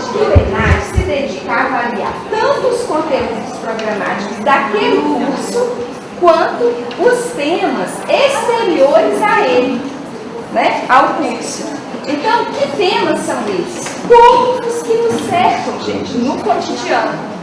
que o ENAD se dedica a avaliar tanto os conteúdos programáticos daquele curso, quanto os temas exteriores a ele, né, ao curso. Então, que temas são esses? Todos que nos cercam, gente, no cotidiano.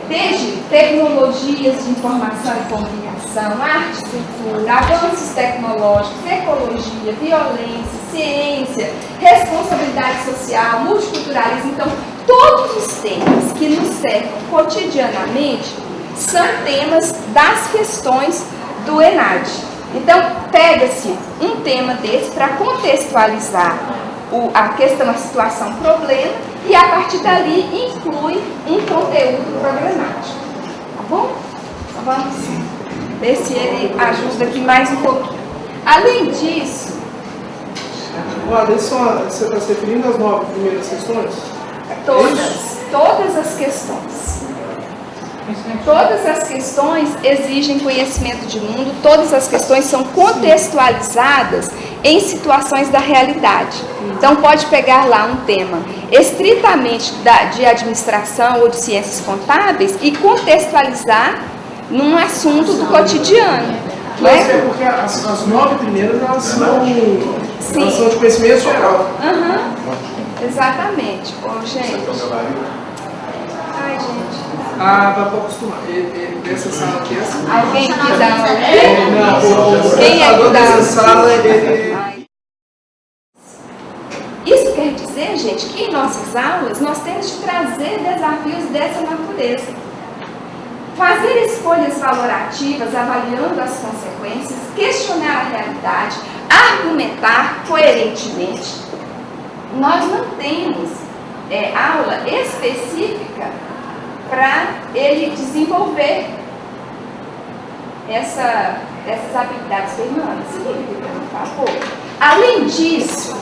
Desde tecnologias de informação e comunicação, arte e cultura, avanços tecnológicos, ecologia, violência, ciência, responsabilidade social, multiculturalismo. Então, todos os temas que nos cercam cotidianamente são temas das questões do ENAD. Então, pega-se um tema desse para contextualizar a questão, a situação, o problema, e a partir dali inclui um conteúdo programático. Tá bom? Então, vamos ver se ele ajuda aqui mais um pouquinho. Além disso... Você está se referindo às 9 primeiras questões? Todas as questões. Todas as questões exigem conhecimento de mundo, todas as questões são contextualizadas em situações da realidade. Então, pode pegar lá um tema estritamente de administração ou de ciências contábeis e contextualizar num assunto do cotidiano. Mas é porque as 9 primeiras elas são de conhecimento geral. Exatamente. Gente. Ai, gente. Dá para acostumar. Essa sala aqui é assim. Alguém que dá o quem é que dá dessa sala, Isso quer dizer, gente, que em nossas aulas nós temos de trazer desafios dessa natureza. Fazer escolhas valorativas, avaliando as consequências, questionar a realidade, argumentar coerentemente. Nós não temos aula específica para ele desenvolver essas habilidades humanas. Por favor. Além disso,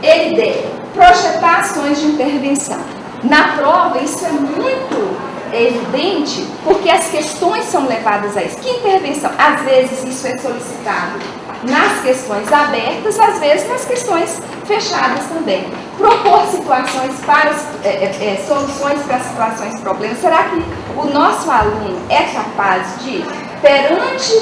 ele deve projetar ações de intervenção. Na prova, isso é muito evidente, porque as questões são levadas a isso. Que intervenção? Às vezes isso é solicitado nas questões abertas, às vezes nas questões fechadas também. Propor situações para soluções para situações, problemas. Será que o nosso aluno é capaz de, perante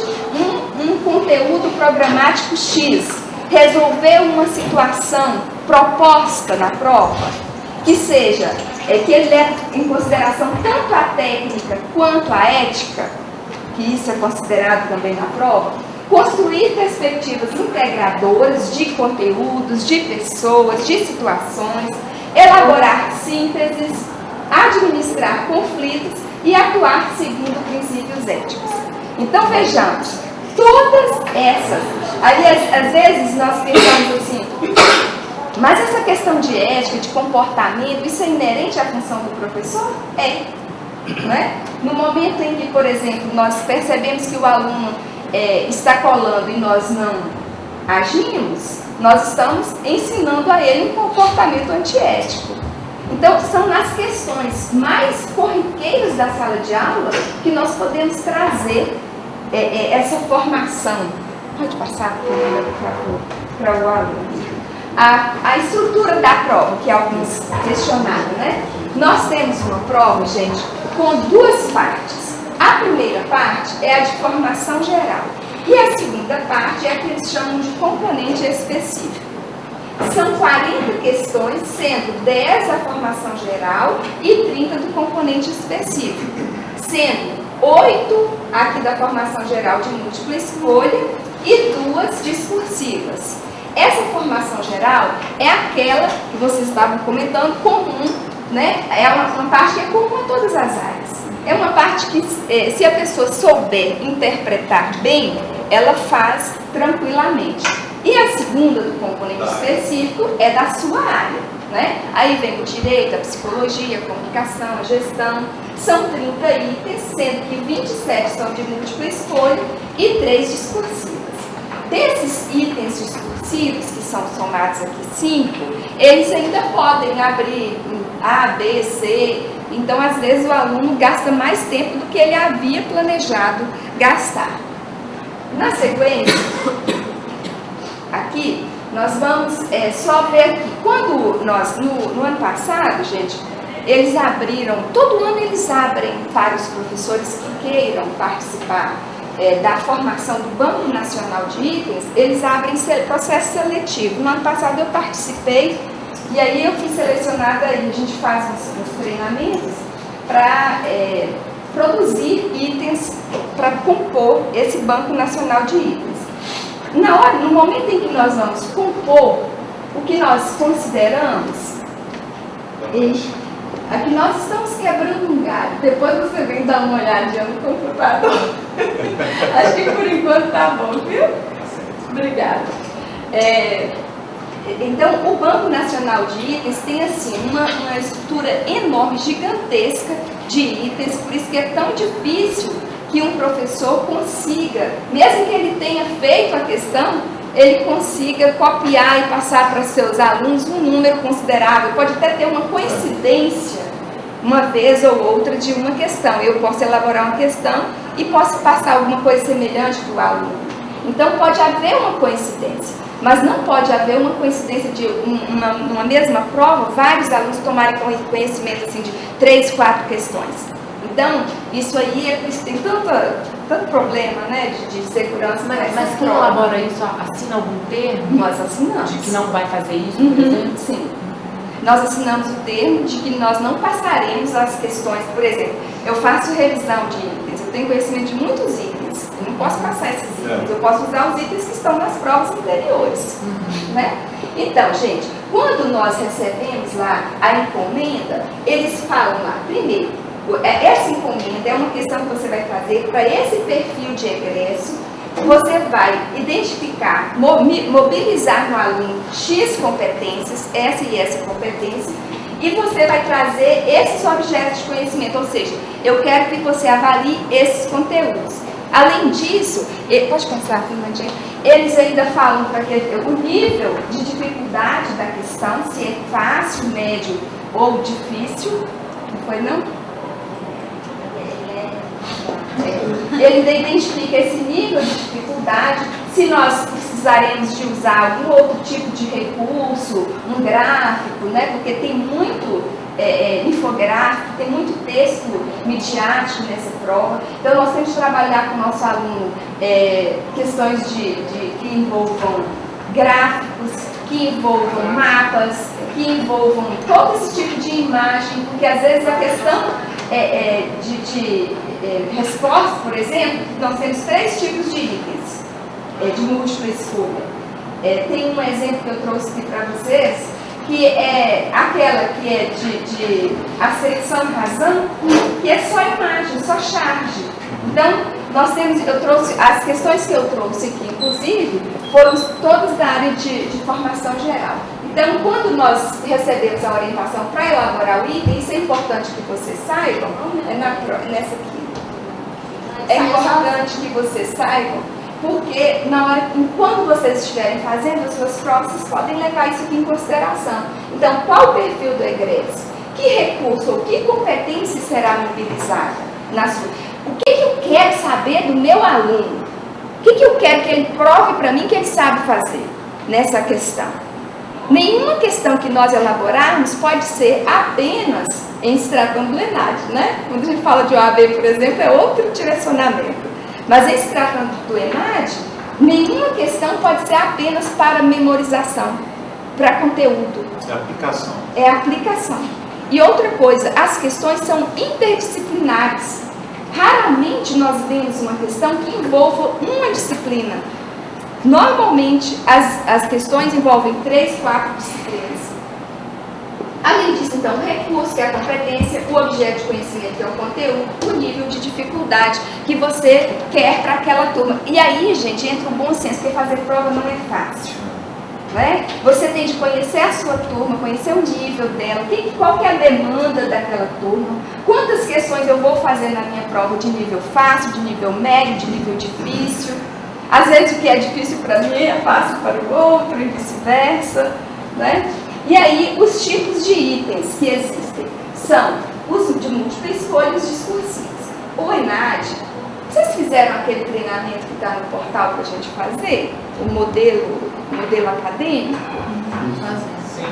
um conteúdo programático X, resolver uma situação proposta na prova, que seja, que ele leve em consideração tanto a técnica quanto a ética, que isso é considerado também na prova? Construir perspectivas integradoras de conteúdos, de pessoas, de situações, elaborar sínteses, administrar conflitos e atuar seguindo princípios éticos. Então, vejamos, todas essas, aí às vezes nós pensamos assim, mas essa questão de ética, de comportamento, isso é inerente à função do professor? Não é? No momento em que, por exemplo, nós percebemos que o aluno está colando e nós não agimos, nós estamos ensinando a ele um comportamento antiético. Então, são nas questões mais corriqueiras da sala de aula que nós podemos trazer essa formação. Pode passar, por favor, para o aluno. A estrutura da prova, que alguns questionaram, né? Nós temos uma prova, gente, com 2 partes. A primeira parte é a de formação geral e a segunda parte é a que eles chamam de componente específico. São 40 questões, sendo 10 a formação geral e 30 do componente específico, sendo 8 aqui da formação geral de múltipla escolha e 2 discursivas. Essa formação geral é aquela que vocês estavam comentando, comum, né? É uma parte que é comum a todas as áreas. É uma parte que, se a pessoa souber interpretar bem, ela faz tranquilamente. E a segunda, do componente específico, é da sua área, né? Aí vem o direito, a psicologia, a comunicação, a gestão. São 30 itens, sendo que 27 são de múltipla escolha e 3 discursivas. Desses itens discursivos, que são somados aqui 5, eles ainda podem abrir A, B, C. Então, às vezes, o aluno gasta mais tempo do que ele havia planejado gastar. Na sequência, aqui, nós vamos só ver aqui. Quando nós, no ano passado, gente, eles abriram, todo ano eles abrem para os professores que queiram participar da formação do Banco Nacional de Itens, eles abrem processo seletivo. No ano passado eu participei e aí eu fui selecionada e a gente faz uns treinamentos para produzir itens para compor esse Banco Nacional de Itens. No momento em que nós vamos compor o que nós consideramos, aqui nós estamos quebrando um galho. Depois você vem dar uma olhadinha no computador. Acho que por enquanto tá bom, viu? Obrigada. Então, o Banco Nacional de Itens tem assim uma estrutura enorme, gigantesca de itens, por isso que é tão difícil que um professor consiga, mesmo que ele tenha feito a questão, ele consiga copiar e passar para seus alunos um número considerável. Pode até ter uma coincidência, uma vez ou outra, de uma questão. Eu posso elaborar uma questão e posso passar alguma coisa semelhante para o aluno. Então, pode haver uma coincidência, mas não pode haver uma coincidência de uma mesma prova, vários alunos tomarem conhecimento assim, de 3, 4 questões. Então, isso aí tem tanto problema, né, de segurança. Mas quem elabora isso assina algum termo? Nós assinamos. De que não vai fazer isso, por exemplo? Sim. Nós assinamos o termo de que nós não passaremos as questões. Por exemplo, eu faço revisão de itens, eu tenho conhecimento de muitos itens, eu não posso passar esses itens, eu posso usar os itens que estão nas provas anteriores. Né? Então, gente, quando nós recebemos lá a encomenda, eles falam lá, primeiro, essa encomenda é uma questão que você vai fazer para esse perfil de egresso. Você vai identificar, mobilizar no aluno X competências, essa e essa competência, e você vai trazer esses objetos de conhecimento, ou seja, eu quero que você avalie esses conteúdos. Além disso, pode passar, Fernandinha? Eles ainda falam para o nível de dificuldade da questão, se é fácil, médio ou difícil, não foi não? Ele identifica esse nível de dificuldade, se nós precisaremos de usar algum outro tipo de recurso, um gráfico, né? Porque tem muito infográfico, tem muito texto midiático nessa prova. Então nós temos que trabalhar com o nosso aluno questões que envolvam gráficos, que envolvam mapas, que envolvam todo esse tipo de imagem, porque às vezes a questão de resposta, por exemplo, nós temos 3 tipos de itens de múltipla escolha. Tem um exemplo que eu trouxe aqui para vocês, que é aquela que é de acerção e razão, que é só imagem, só charge. Então, nós temos, as questões que eu trouxe aqui, inclusive, foram todas da área de formação geral. Então, quando nós recebemos a orientação para elaborar o item, isso é importante que vocês saibam, nessa aqui. É importante que vocês saibam, porque enquanto vocês estiverem fazendo as suas provas, vocês podem levar isso aqui em consideração. Então, qual o perfil do egresso? Que recurso ou que competência será mobilizada? O que eu quero saber do meu aluno? O que eu quero que ele prove para mim que ele sabe fazer nessa questão? Nenhuma questão que nós elaborarmos pode ser apenas em se tratando do ENAD, né? Quando a gente fala de OAB, por exemplo, é outro direcionamento. Mas em se tratando do ENAD, nenhuma questão pode ser apenas para memorização, para conteúdo. É aplicação. É aplicação. E outra coisa, as questões são interdisciplinares. Raramente nós vemos uma questão que envolva uma disciplina. Normalmente, as questões envolvem 3, 4 disciplinas. Além disso, então, o recurso, que é a competência, o objeto de conhecimento, que é o conteúdo, o nível de dificuldade que você quer para aquela turma. E aí, gente, entra o bom senso, porque fazer prova não é fácil. Né? Você tem de conhecer a sua turma, conhecer o nível dela, qual que é a demanda daquela turma, quantas questões eu vou fazer na minha prova de nível fácil, de nível médio, de nível difícil. Às vezes o que é difícil para mim é fácil para o outro e vice-versa, né? E aí os tipos de itens que existem são os de múltipla escolha e os discursivos. O ENAD, Vocês fizeram aquele treinamento que está no portal para a gente fazer? O modelo acadêmico?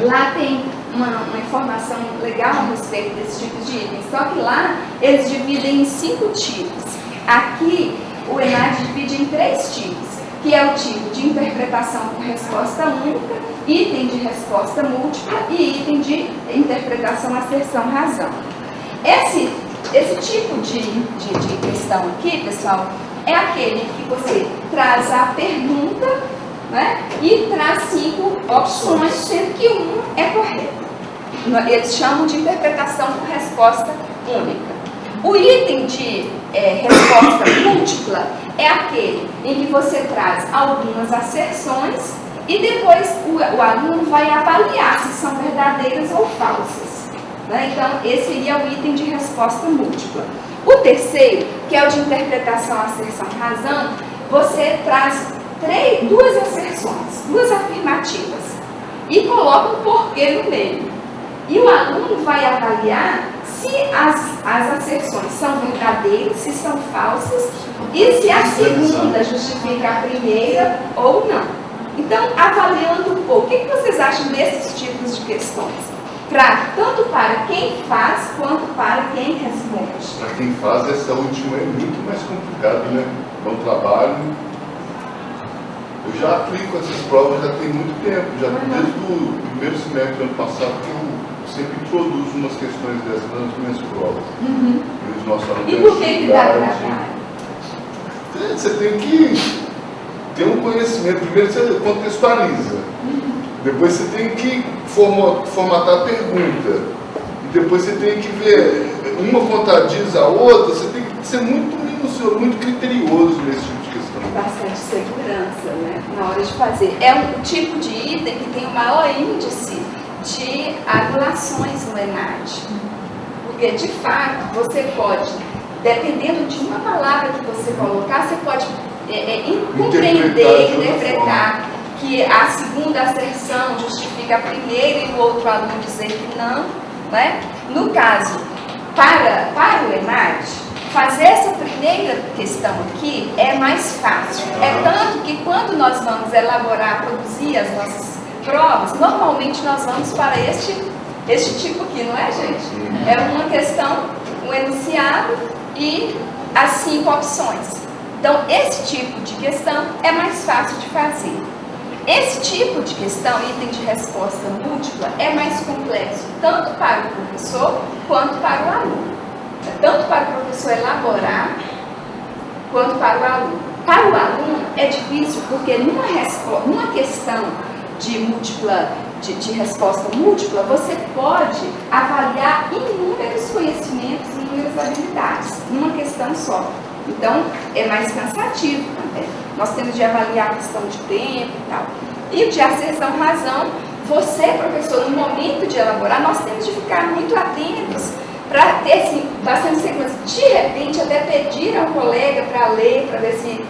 Lá tem uma informação legal a respeito desses tipos de itens. Só que lá eles dividem em 5 tipos. Aqui o ENAD divide em 3 tipos, que é o tipo de interpretação por resposta única, item de resposta múltipla e item de interpretação asserção razão. Esse tipo de questão aqui, pessoal, é aquele que você traz a pergunta, né, e traz 5 opções, sendo que 1 é correto. Eles chamam de interpretação por resposta única. O item de resposta múltipla é aquele em que você traz algumas asserções e depois o aluno vai avaliar se são verdadeiras ou falsas, né? Então, esse seria o item de resposta múltipla. O terceiro, que é o de interpretação, asserção, razão, você traz 2 asserções, 2 afirmativas e coloca um porquê no meio. E o aluno vai avaliar se as asserções são verdadeiras, se são falsas e se a segunda justifica a primeira ou não. Então, avaliando um pouco, o que vocês acham desses tipos de questões? Tanto para quem faz, quanto para quem responde. Para quem faz, essa última é muito mais complicada, né? É um trabalho. Eu já aplico essas provas já tem muito tempo, já desde o primeiro semestre do ano passado, que eu sempre introduzo umas questões dessas nas minhas provas. E os nossos alunos. E por que dá trabalho? Você tem que ter um conhecimento. Primeiro você contextualiza. Depois você tem que formatar a pergunta. E depois você tem que ver, uma contradiz a outra, você tem que ser muito minucioso, muito criterioso nesse tipo de questão. Bastante segurança, né, na hora de fazer. É um tipo de item que tem o maior índice de anulações no ENAD. Porque, de fato, você pode, dependendo de uma palavra que você colocar, você pode compreender, interpretar que a segunda asserção justifica a primeira e o outro aluno dizer que não, né? No caso, para o ENAD, fazer essa primeira questão aqui é mais fácil. É tanto que quando nós vamos elaborar, produzir as nossas provas, normalmente nós vamos para este tipo aqui, não é, gente? É uma questão, um enunciado e as 5 opções. Então, esse tipo de questão é mais fácil de fazer. Esse tipo de questão, item de resposta múltipla, é mais complexo, tanto para o professor quanto para o aluno. Tanto para o professor elaborar, quanto para o aluno. Para o aluno é difícil, porque numa questão de resposta múltipla, você pode avaliar inúmeros conhecimentos, inúmeras habilidades, numa questão só. Então, é mais cansativo também. Nós temos de avaliar a questão de tempo e tal. E o de asserção razão, você, professor, no momento de elaborar, nós temos de ficar muito atentos para ter, assim, bastante segurança. De repente, até pedir ao colega para ler, para ver se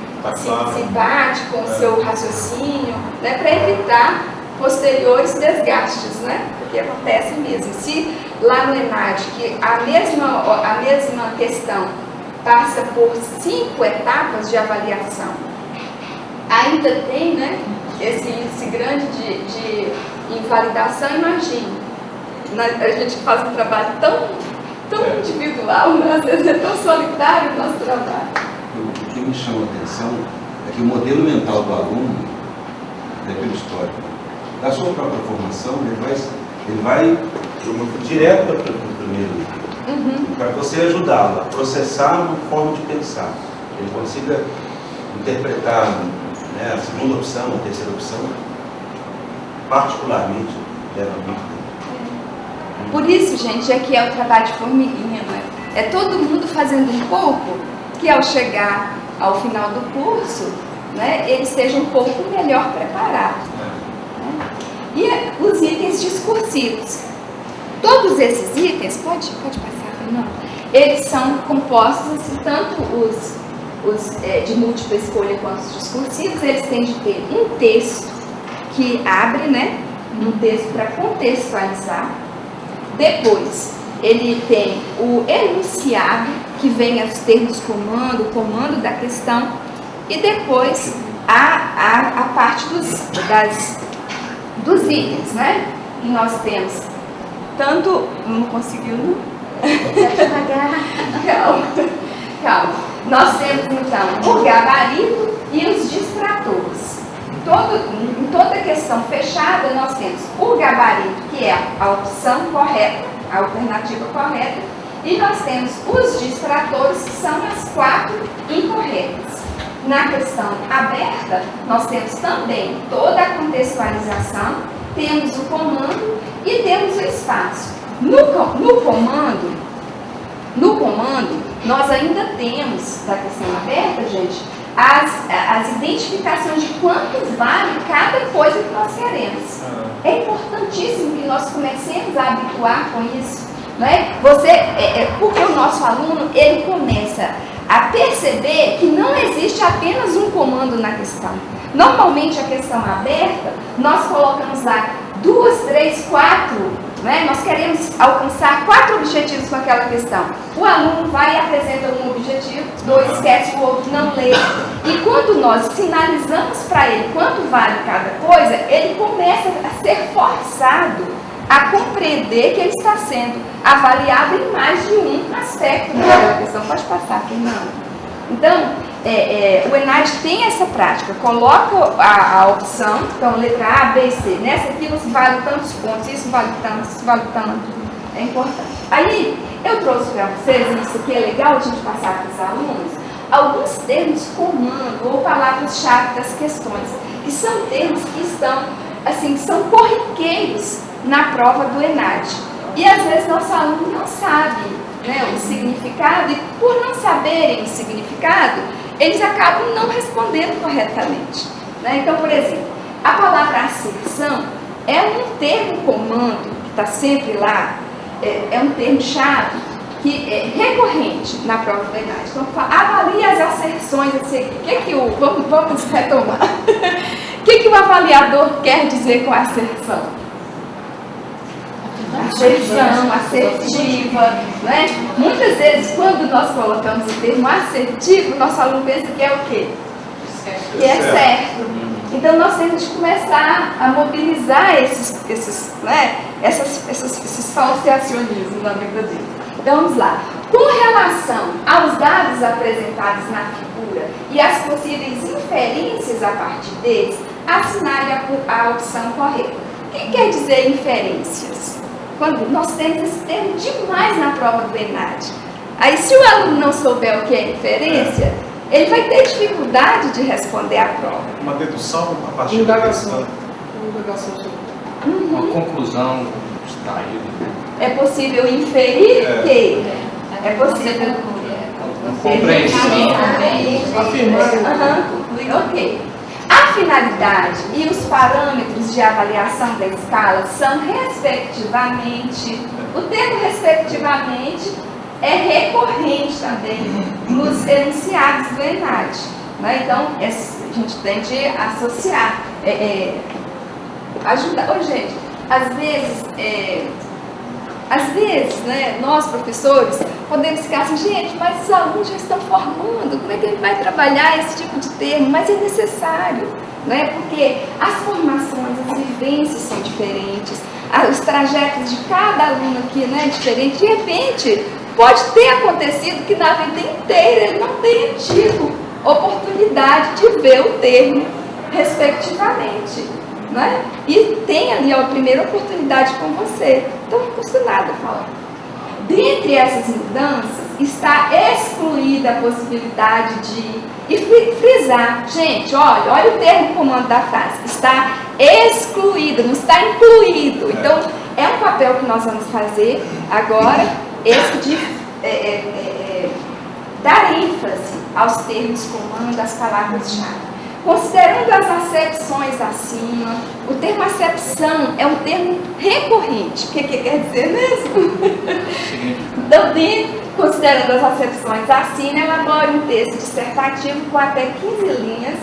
bate com o seu raciocínio, né, para evitar posteriores desgastes, né? Porque acontece mesmo. Se lá no ENAD, que a mesma questão passa por 5 etapas de avaliação, ainda tem, né, esse índice grande de invalidação, imagine. A gente faz um trabalho tão individual, né? Às vezes é tão solitário o nosso trabalho. O que me chama a atenção é que o modelo mental do aluno, pelo histórico, da sua própria formação, ele vai direto para o primeiro item, para você ajudá-lo a processar uma forma de pensar. Ele consiga interpretar, né, a segunda opção, a terceira opção, particularmente, leva muito tempo. Por isso, gente, é que é o trabalho de formiguinha, né? É todo mundo fazendo um pouco, que ao chegar ao final do curso, né, ele seja um pouco melhor preparado. E os itens discursivos. Todos esses itens, pode passar, não? Eles são compostos, assim, tanto os de múltipla escolha quanto os discursivos, eles têm de ter um texto que abre, né? Um texto para contextualizar. Depois, ele tem o enunciado, que venha os termos comando, o comando da questão, e depois a parte dos itens, né? E nós temos tanto... Não conseguiu, não? Calma. Nós temos, então, o gabarito e os distratores. Em toda questão fechada, nós temos o gabarito, que é a opção correta, a alternativa correta, e nós temos os distratores, que são as 4 incorretas. Na questão aberta, nós temos também toda a contextualização, temos o comando e temos o espaço. No comando, nós ainda temos, da questão aberta, gente, as identificações de quanto vale cada coisa que nós queremos. É importantíssimo que nós comecemos a habituar com isso, né? Porque o nosso aluno, ele começa a perceber que não existe apenas um comando na questão. Normalmente, a questão aberta, nós colocamos lá 2, 3, 4, né? Nós queremos alcançar 4 objetivos com aquela questão. O aluno vai e apresenta um objetivo, 2, esquece o outro, não lê. E quando nós sinalizamos para ele quanto vale cada coisa, ele começa a ser forçado a compreender que ele está sendo avaliado em mais de um aspecto daquela questão. Pode passar, Fernanda. Então, o ENAD tem essa prática, coloca a opção, então letra A, B e C, nessa aqui não se vale tantos pontos, isso vale tanto, isso vale tanto, é importante. Aí, eu trouxe para vocês, e isso aqui é legal a gente passar para os alunos, alguns termos comando ou palavras-chave das questões, que são termos que estão, assim, são corriqueiros na prova do ENAD. E às vezes nosso aluno não sabe, né, o significado, e por não saberem o significado, eles acabam não respondendo corretamente, né? Então, por exemplo, a palavra asserção é um termo comando que está sempre lá, é um termo-chave que é recorrente na prova do ENAD. Então, avalie as asserções, assim, vamos retomar. O que o avaliador quer dizer com asserção? Asserção, assertiva, né? Muitas vezes, quando nós colocamos o termo assertivo, o nosso aluno pensa que é o quê? Que é certo. Então, nós temos que começar a mobilizar esses falseacionismos na vida dele. Então, vamos lá. Com relação aos dados apresentados na figura e as possíveis inferências a partir deles, assinale a opção correta. O que quer dizer inferências? Quando nós temos esse termo demais na prova do ENAD. Aí, se o aluno não souber o que é inferência, ele vai ter dificuldade de responder à prova. Uma dedução a partir da questão. Uma conclusão extraída. É possível inferir que? É possível compreensão. Afirmar. Ok. A finalidade e os parâmetros de avaliação da escala são, respectivamente, o termo respectivamente é recorrente também nos enunciados do ENAD. Né? Então, a gente tem de associar, ajudar. Gente, às vezes, né, nós professores podemos ficar assim, gente, mas os alunos já estão formando, como é que ele vai trabalhar esse tipo de termo? Mas é necessário, né, porque as formações, as vivências são diferentes, os trajetos de cada aluno aqui, né, é diferente. De repente, pode ter acontecido que na vida inteira ele não tenha tido oportunidade de ver o termo respectivamente. Né? E tem ali a primeira oportunidade com você. Então não custa nada falar. Dentre essas mudanças está excluída a possibilidade de frisar. Gente, olha o termo comando da frase. Está excluído, não está incluído. Então é um papel que nós vamos fazer agora, esse de dar ênfase aos termos comando, às palavras-chave. Considerando as acepções acima, o termo acepção é um termo recorrente. O que quer dizer mesmo? Então, considerando as acepções acima, elabore um texto dissertativo com até 15 linhas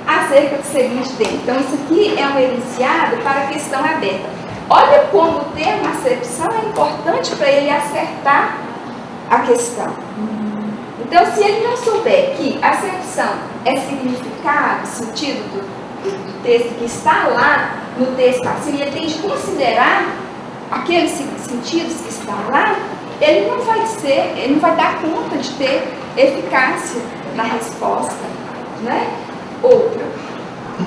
acerca do seguinte tema. Então, isso aqui é um enunciado para a questão aberta. Olha como o termo acepção é importante para ele acertar a questão. Então, se ele não souber que acepção é significado, sentido do texto que está lá no texto acima, ele tem de considerar aqueles sentidos que estão lá, ele não vai dar conta de ter eficácia na resposta, né? Outra,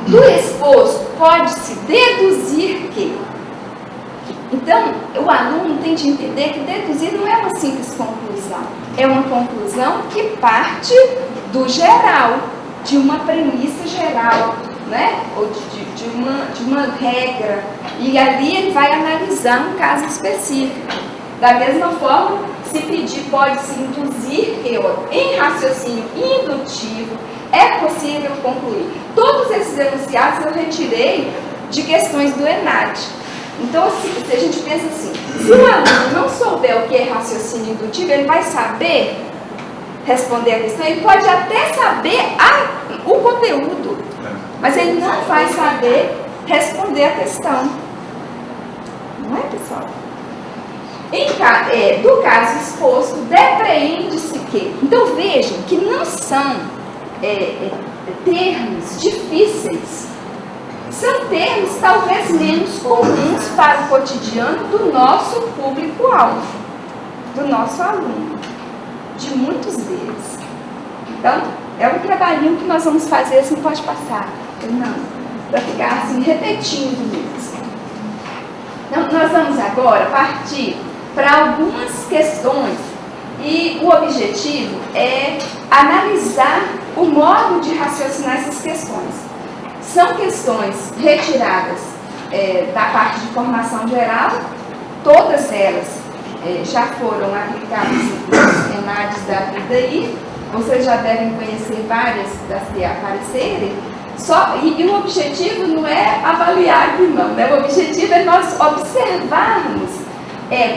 do exposto pode-se deduzir que. Então, o aluno tem de entender que deduzir não é uma simples conclusão, é uma conclusão que parte do geral, de uma premissa geral, né? Ou de uma regra, e ali ele vai analisar um caso específico. Da mesma forma, se pedir, pode-se induzir que, em raciocínio indutivo, é possível concluir. Todos esses enunciados eu retirei de questões do ENAD. Então, se a gente pensa assim, se o aluno não souber o que é raciocínio indutivo, ele vai saber responder a questão, ele pode até saber o conteúdo, mas ele não vai saber responder a questão. Não é, pessoal? Do caso exposto, depreende-se que. Então vejam que não são termos difíceis, são termos talvez menos comuns para o cotidiano do nosso público-alvo, do nosso aluno, de muitos deles. Então, é um trabalhinho que nós vamos fazer, assim, pode passar. Não, para ficar assim, repetindo mesmo. Então, nós vamos agora partir para algumas questões e o objetivo é analisar o modo de raciocinar essas questões. São questões retiradas da parte de formação geral, todas elas já foram aplicadas nos ENADs da vida aí, vocês já devem conhecer várias das que aparecerem, e o objetivo não é avaliar aqui não, né? O objetivo é nós observarmos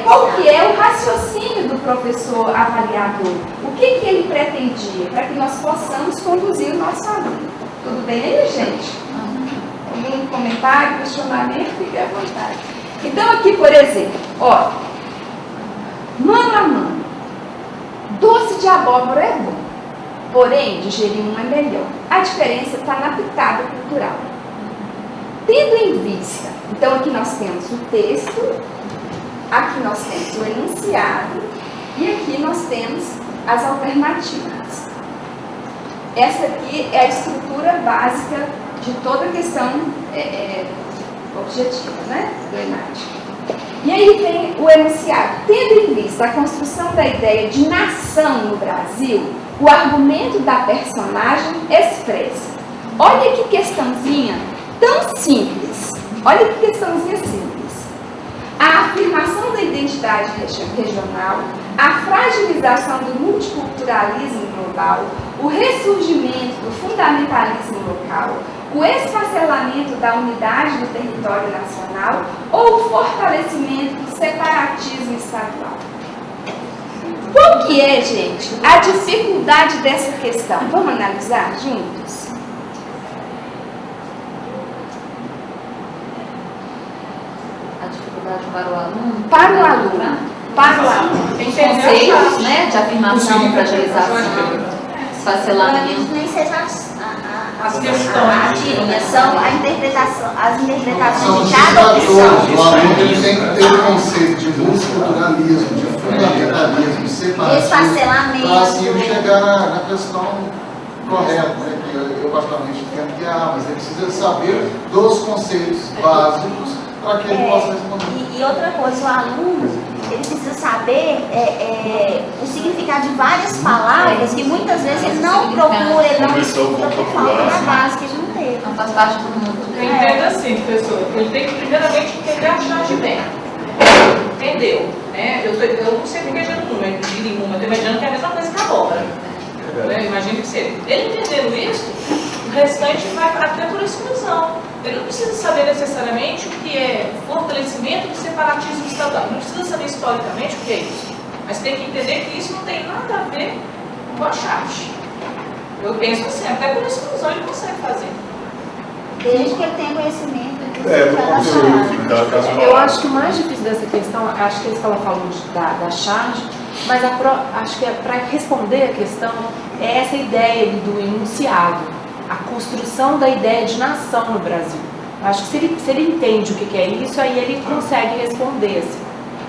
qual que é o raciocínio do professor avaliador, o que ele pretendia, para que nós possamos conduzir o nosso aluno. Tudo bem aí, gente? Algum comentário, questionamento, fique à vontade. Então aqui, por exemplo, ó, mano a mano, doce de abóbora é bom, porém digerir um é melhor. A diferença está na pitada cultural. Tendo em vista, então aqui nós temos o texto, aqui nós temos o enunciado e aqui nós temos as alternativas. Essa aqui é a estrutura básica de toda a questão objetiva, né, do ENAD. E aí vem o enunciado. Tendo em vista a construção da ideia de nação no Brasil, o argumento da personagem expressa. Olha que questãozinha tão simples. Olha que questãozinha simples. A afirmação da identidade regional, a fragilização do multiculturalismo global, o ressurgimento do fundamentalismo local, o esfacelamento da unidade do território nacional ou o fortalecimento do separatismo estadual. Qual que é, gente, a dificuldade dessa questão? Vamos analisar juntos? Para o aluno? Para o aluno. Para o aluno. Tem conceitos, né, de afirmação, fragilização, esfacelamento. Nem seja as questões, são as interpretações de cada opção. O aluno tem que ter o conceito de multiculturalismo, de fundamentalismo, de separatismo, Esfacelamento. para assim chegar na questão correta, né, que eu particularmente entendo que mas ele precisa saber dos conceitos básicos para que ele possa responder. E outra coisa, o aluno, ele precisa saber o significado de várias palavras que muitas vezes ele não procura, ele não estuda por falta da base que ele não teve. Não faz parte do mundo Eu dele. entendo assim, professor. Ele tem que primeiramente entender a charge bem. Entendeu? Né? Eu não sei porque é número, eu estou imaginando que é a mesma coisa que a abóbora. Né? Imagino que seja. Ele entendendo isso, o restante vai até por exclusão. Ele não precisa saber necessariamente o que é fortalecimento do separatismo estadual. Não precisa saber historicamente o que é isso. Mas tem que entender que isso não tem nada a ver com a charge. Eu penso assim, até por exclusão ele consegue fazer. Desde que ele tenha conhecimento Eu acho que o mais difícil dessa questão, acho que é isso que ela falou da charge, mas acho que para responder a questão é essa ideia do enunciado, a construção da ideia de nação no Brasil. Acho que se ele entende o que é isso, aí ele consegue responder, assim,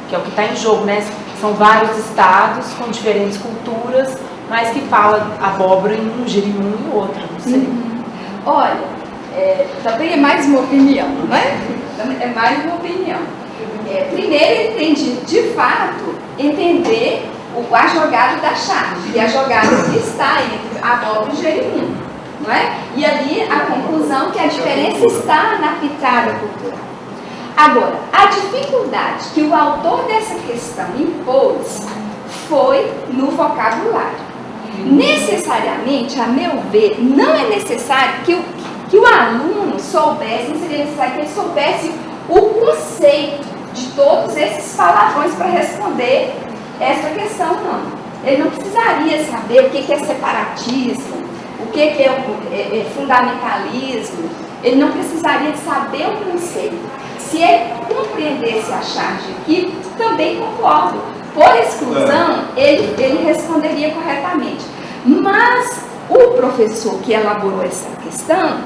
que é o que está em jogo, né? São vários estados com diferentes culturas, mas que fala abóbora em um, jerimum em outro, não sei. Olha, também é mais uma opinião, não é? É mais uma opinião. Primeiro ele tem de fato, entender a jogada da charge, e a jogada que está entre abóbora e jerimum, não é? E ali a conclusão que a diferença está na pitada cultural. Agora, a dificuldade que o autor dessa questão impôs foi no vocabulário. Necessariamente, a meu ver, não é necessário que o aluno soubesse, não seria necessário que ele soubesse o conceito de todos esses palavrões para responder essa questão, não. Ele não precisaria saber o que é separatismo, o que é fundamentalismo, ele não precisaria saber o conceito. Se ele compreendesse a charge aqui, também concordo. Por exclusão, ele responderia corretamente. Mas o professor que elaborou essa questão,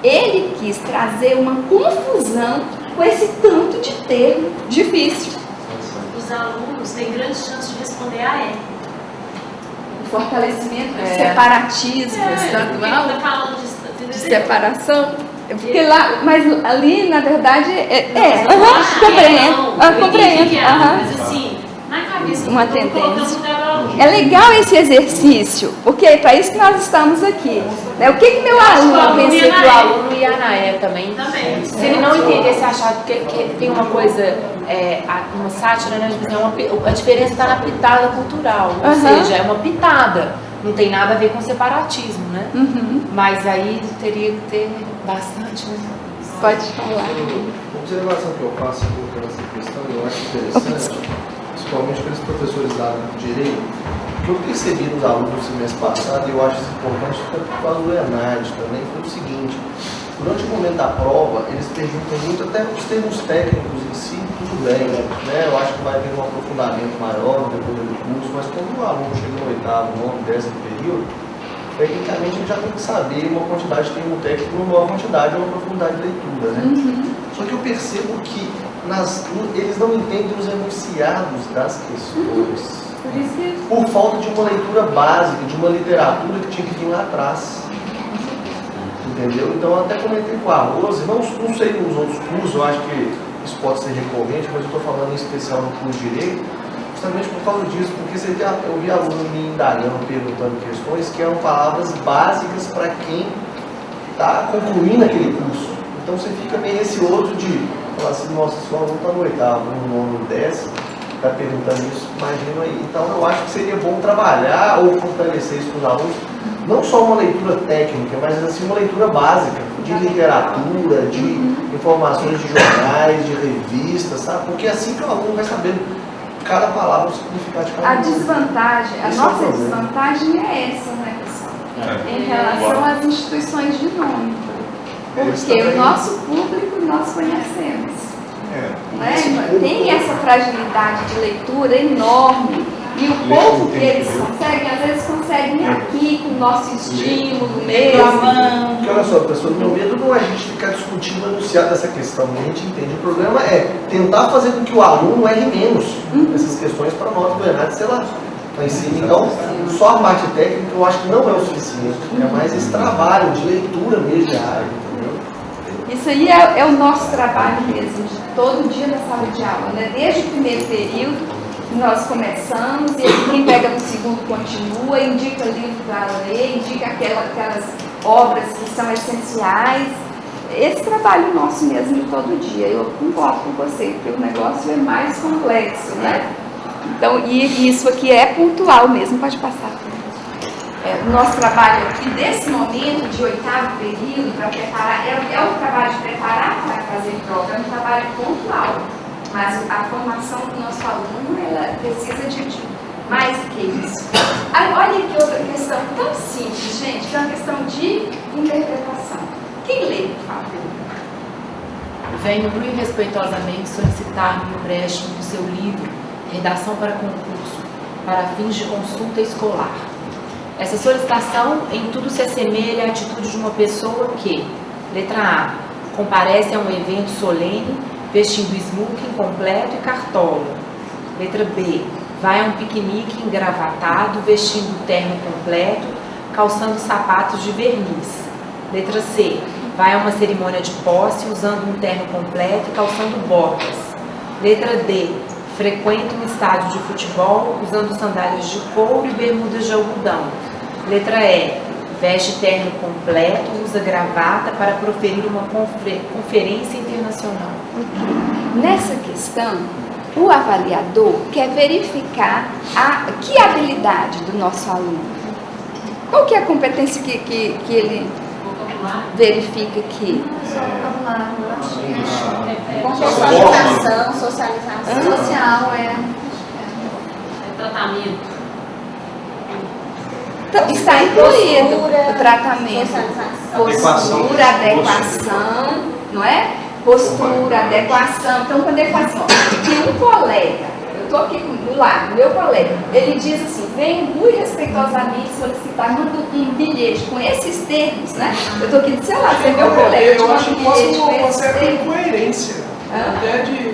ele quis trazer uma confusão com esse tanto de termo difícil. Os alunos têm grandes chances de responder a E. O fortalecimento do separatismo, Tá falando de separação. Porque lá, mas ali, na verdade, compreendo. Mas assim, na cabeça uma tendência. É legal esse exercício, porque é para isso que nós estamos aqui. O que meu aluno... Eu pensei que o aluno ia na E também. Se ele não entendesse, achar que tem uma coisa, uma sátira, né? A diferença está na pitada cultural, ou seja, é uma pitada. Não tem nada a ver com separatismo, né? Mas aí teria que ter bastante, né? Pode falar. A observação que eu faço com essa questão, eu acho interessante, principalmente pelos professores da área do direito, que eu percebi nos alunos no semestre passado, e eu acho isso importante, por causa do ENAD também, foi o seguinte: durante o momento da prova, eles perguntam muito, até os termos técnicos em si, tudo bem, né? Eu acho que vai ter um aprofundamento maior no decorrer do curso, mas quando o aluno chega no oitavo, nono, 10º período, tecnicamente ele já tem que saber uma quantidade de termo técnico, uma maior quantidade, uma profundidade de leitura, né? Só que eu percebo que eles não entendem os enunciados das questões. Por falta de uma leitura básica, de uma literatura que tinha que vir lá atrás. Entendeu? Então, até comentei com a Rose, não sei nos outros cursos, eu acho que isso pode ser recorrente, mas eu estou falando em especial no curso de Direito, justamente por causa disso, porque eu vi aluno me indagando, perguntando questões que eram palavras básicas para quem está concluindo aquele curso. Então, você fica meio receoso de falar assim: nossa, se o aluno está no oitavo, no nono, no 10º, está perguntando isso, imagina aí. Então, eu acho que seria bom trabalhar ou fortalecer isso para os alunos, não só uma leitura técnica, mas assim, uma leitura básica de literatura, de informações de jornais, de revistas, sabe? Porque assim que o aluno vai sabendo cada palavra, o significado de cada A desvantagem, a nossa desvantagem é essa, né, pessoal? Em relação às instituições de nome. Porque o nosso público nós conhecemos. Né? Tem essa fragilidade de leitura enorme. E o pouco que eles conseguem, às vezes conseguem aqui com o nosso estímulo mesmo. Porque olha só, pessoal, o meu medo não é a gente ficar discutindo o enunciado dessa questão, a gente entende. O problema é tentar fazer com que o aluno erre menos essas questões para nós do ENAD, sei lá, em cima. Então, só a parte técnica eu acho que não é o suficiente, é mais esse trabalho de leitura mesmo de área, entendeu? Isso aí é o nosso trabalho mesmo, de todo dia na sala de aula, né? Desde o primeiro período, nós começamos, e quem pega no segundo continua, indica livro para ler, indica aquelas obras que são essenciais. Esse trabalho nosso mesmo de todo dia. Eu concordo com você, porque o negócio é mais complexo, né? Então, e isso aqui é pontual mesmo, pode passar. O nosso trabalho aqui, desse momento de oitavo período, para preparar, é um trabalho de preparar para fazer prova, é um trabalho pontual. Mas a formação do nosso aluno, ela precisa de mais do que isso. Olha aqui outra questão tão simples, gente, que é uma questão de interpretação. Quem lê, por favor? venho muito respeitosamente solicitar-me o empréstimo do seu livro Redação para Concurso, para fins de consulta escolar. Essa solicitação em tudo se assemelha à atitude de uma pessoa que, letra A, comparece a um evento solene, vestindo smoking completo e cartola. Letra B, vai a um piquenique engravatado, vestindo terno completo, calçando sapatos de verniz. Letra C, vai a uma cerimônia de posse, usando um terno completo e calçando botas. Letra D, frequenta um estádio de futebol, usando sandálias de couro e bermudas de algodão. Letra E, veste terno completo, usa gravata para proferir uma conferência internacional. Nessa questão, o avaliador quer verificar que habilidade do nosso aluno. Qual que é a competência que ele verifica aqui? Contextualização, socialização. Social Tratamento. Então, está incluído o tratamento. Socialização. Postura, adequação, não é? Postura, adequação. Então, quando ele fala assim, ó, tem um colega, eu estou aqui do lado, meu colega, ele diz assim, venho muito respeitosamente solicitar, manda um bilhete com esses termos, né? Eu estou aqui do seu lado, você é meu colega. Eu acho que você é termos. incoerência.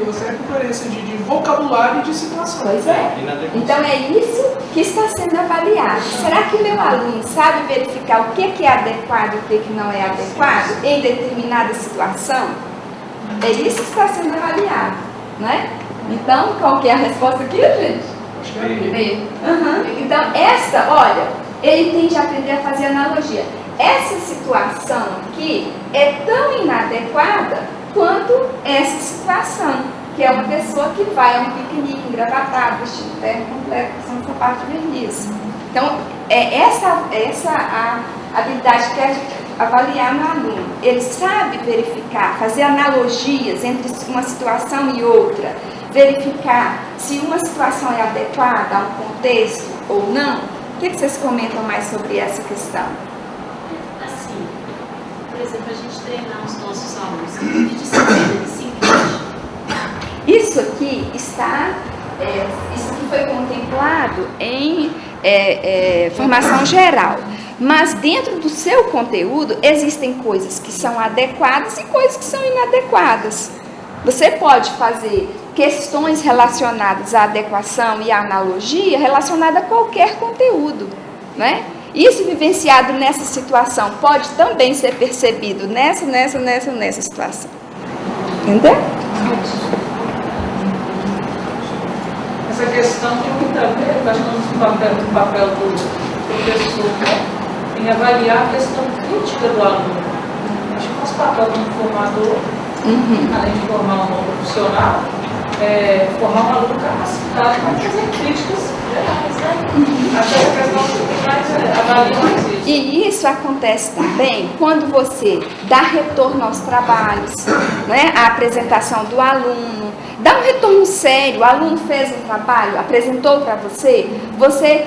Você é incoerência de vocabulário e de situação. Pois é. Então é isso que está sendo avaliado. Será que o meu aluno sabe verificar o que é adequado e o que não é adequado em determinada situação? É isso que está sendo avaliado, né? Então, qual que é a resposta aqui, gente? Acho que é Então, olha, ele tem de aprender a fazer analogia. Essa situação aqui é tão inadequada quanto essa situação, que é uma pessoa que vai a um piquenique engravatado, vestido terno completo, com sapato de verniz. Então, é essa a habilidade que é avaliar no aluno. Ele sabe verificar, fazer analogias entre uma situação e outra, verificar se uma situação é adequada a um contexto ou não. O que vocês comentam mais sobre essa questão? Assim, por exemplo, a gente treinar os nossos alunos de disciplina de síntese. Isso aqui isso aqui foi contemplado em formação geral. Mas dentro do seu conteúdo existem coisas que são adequadas e coisas que são inadequadas. Você pode fazer questões relacionadas à adequação e à analogia relacionada a qualquer conteúdo, né? Isso vivenciado nessa situação pode também ser percebido nessa situação. Entendeu? Essa questão tem muito a ver, eu acho que o papel do professor, né, em avaliar a questão crítica do aluno. Acho que o nosso papel como formador, além de formar um bom profissional, formar um aluno capacitado para fazer críticas gerais, né? Acho que a questão que avalia mais isso. E isso acontece também quando você dá retorno aos trabalhos, né? A apresentação do aluno, dá um retorno sério, o aluno fez um trabalho, apresentou para você, você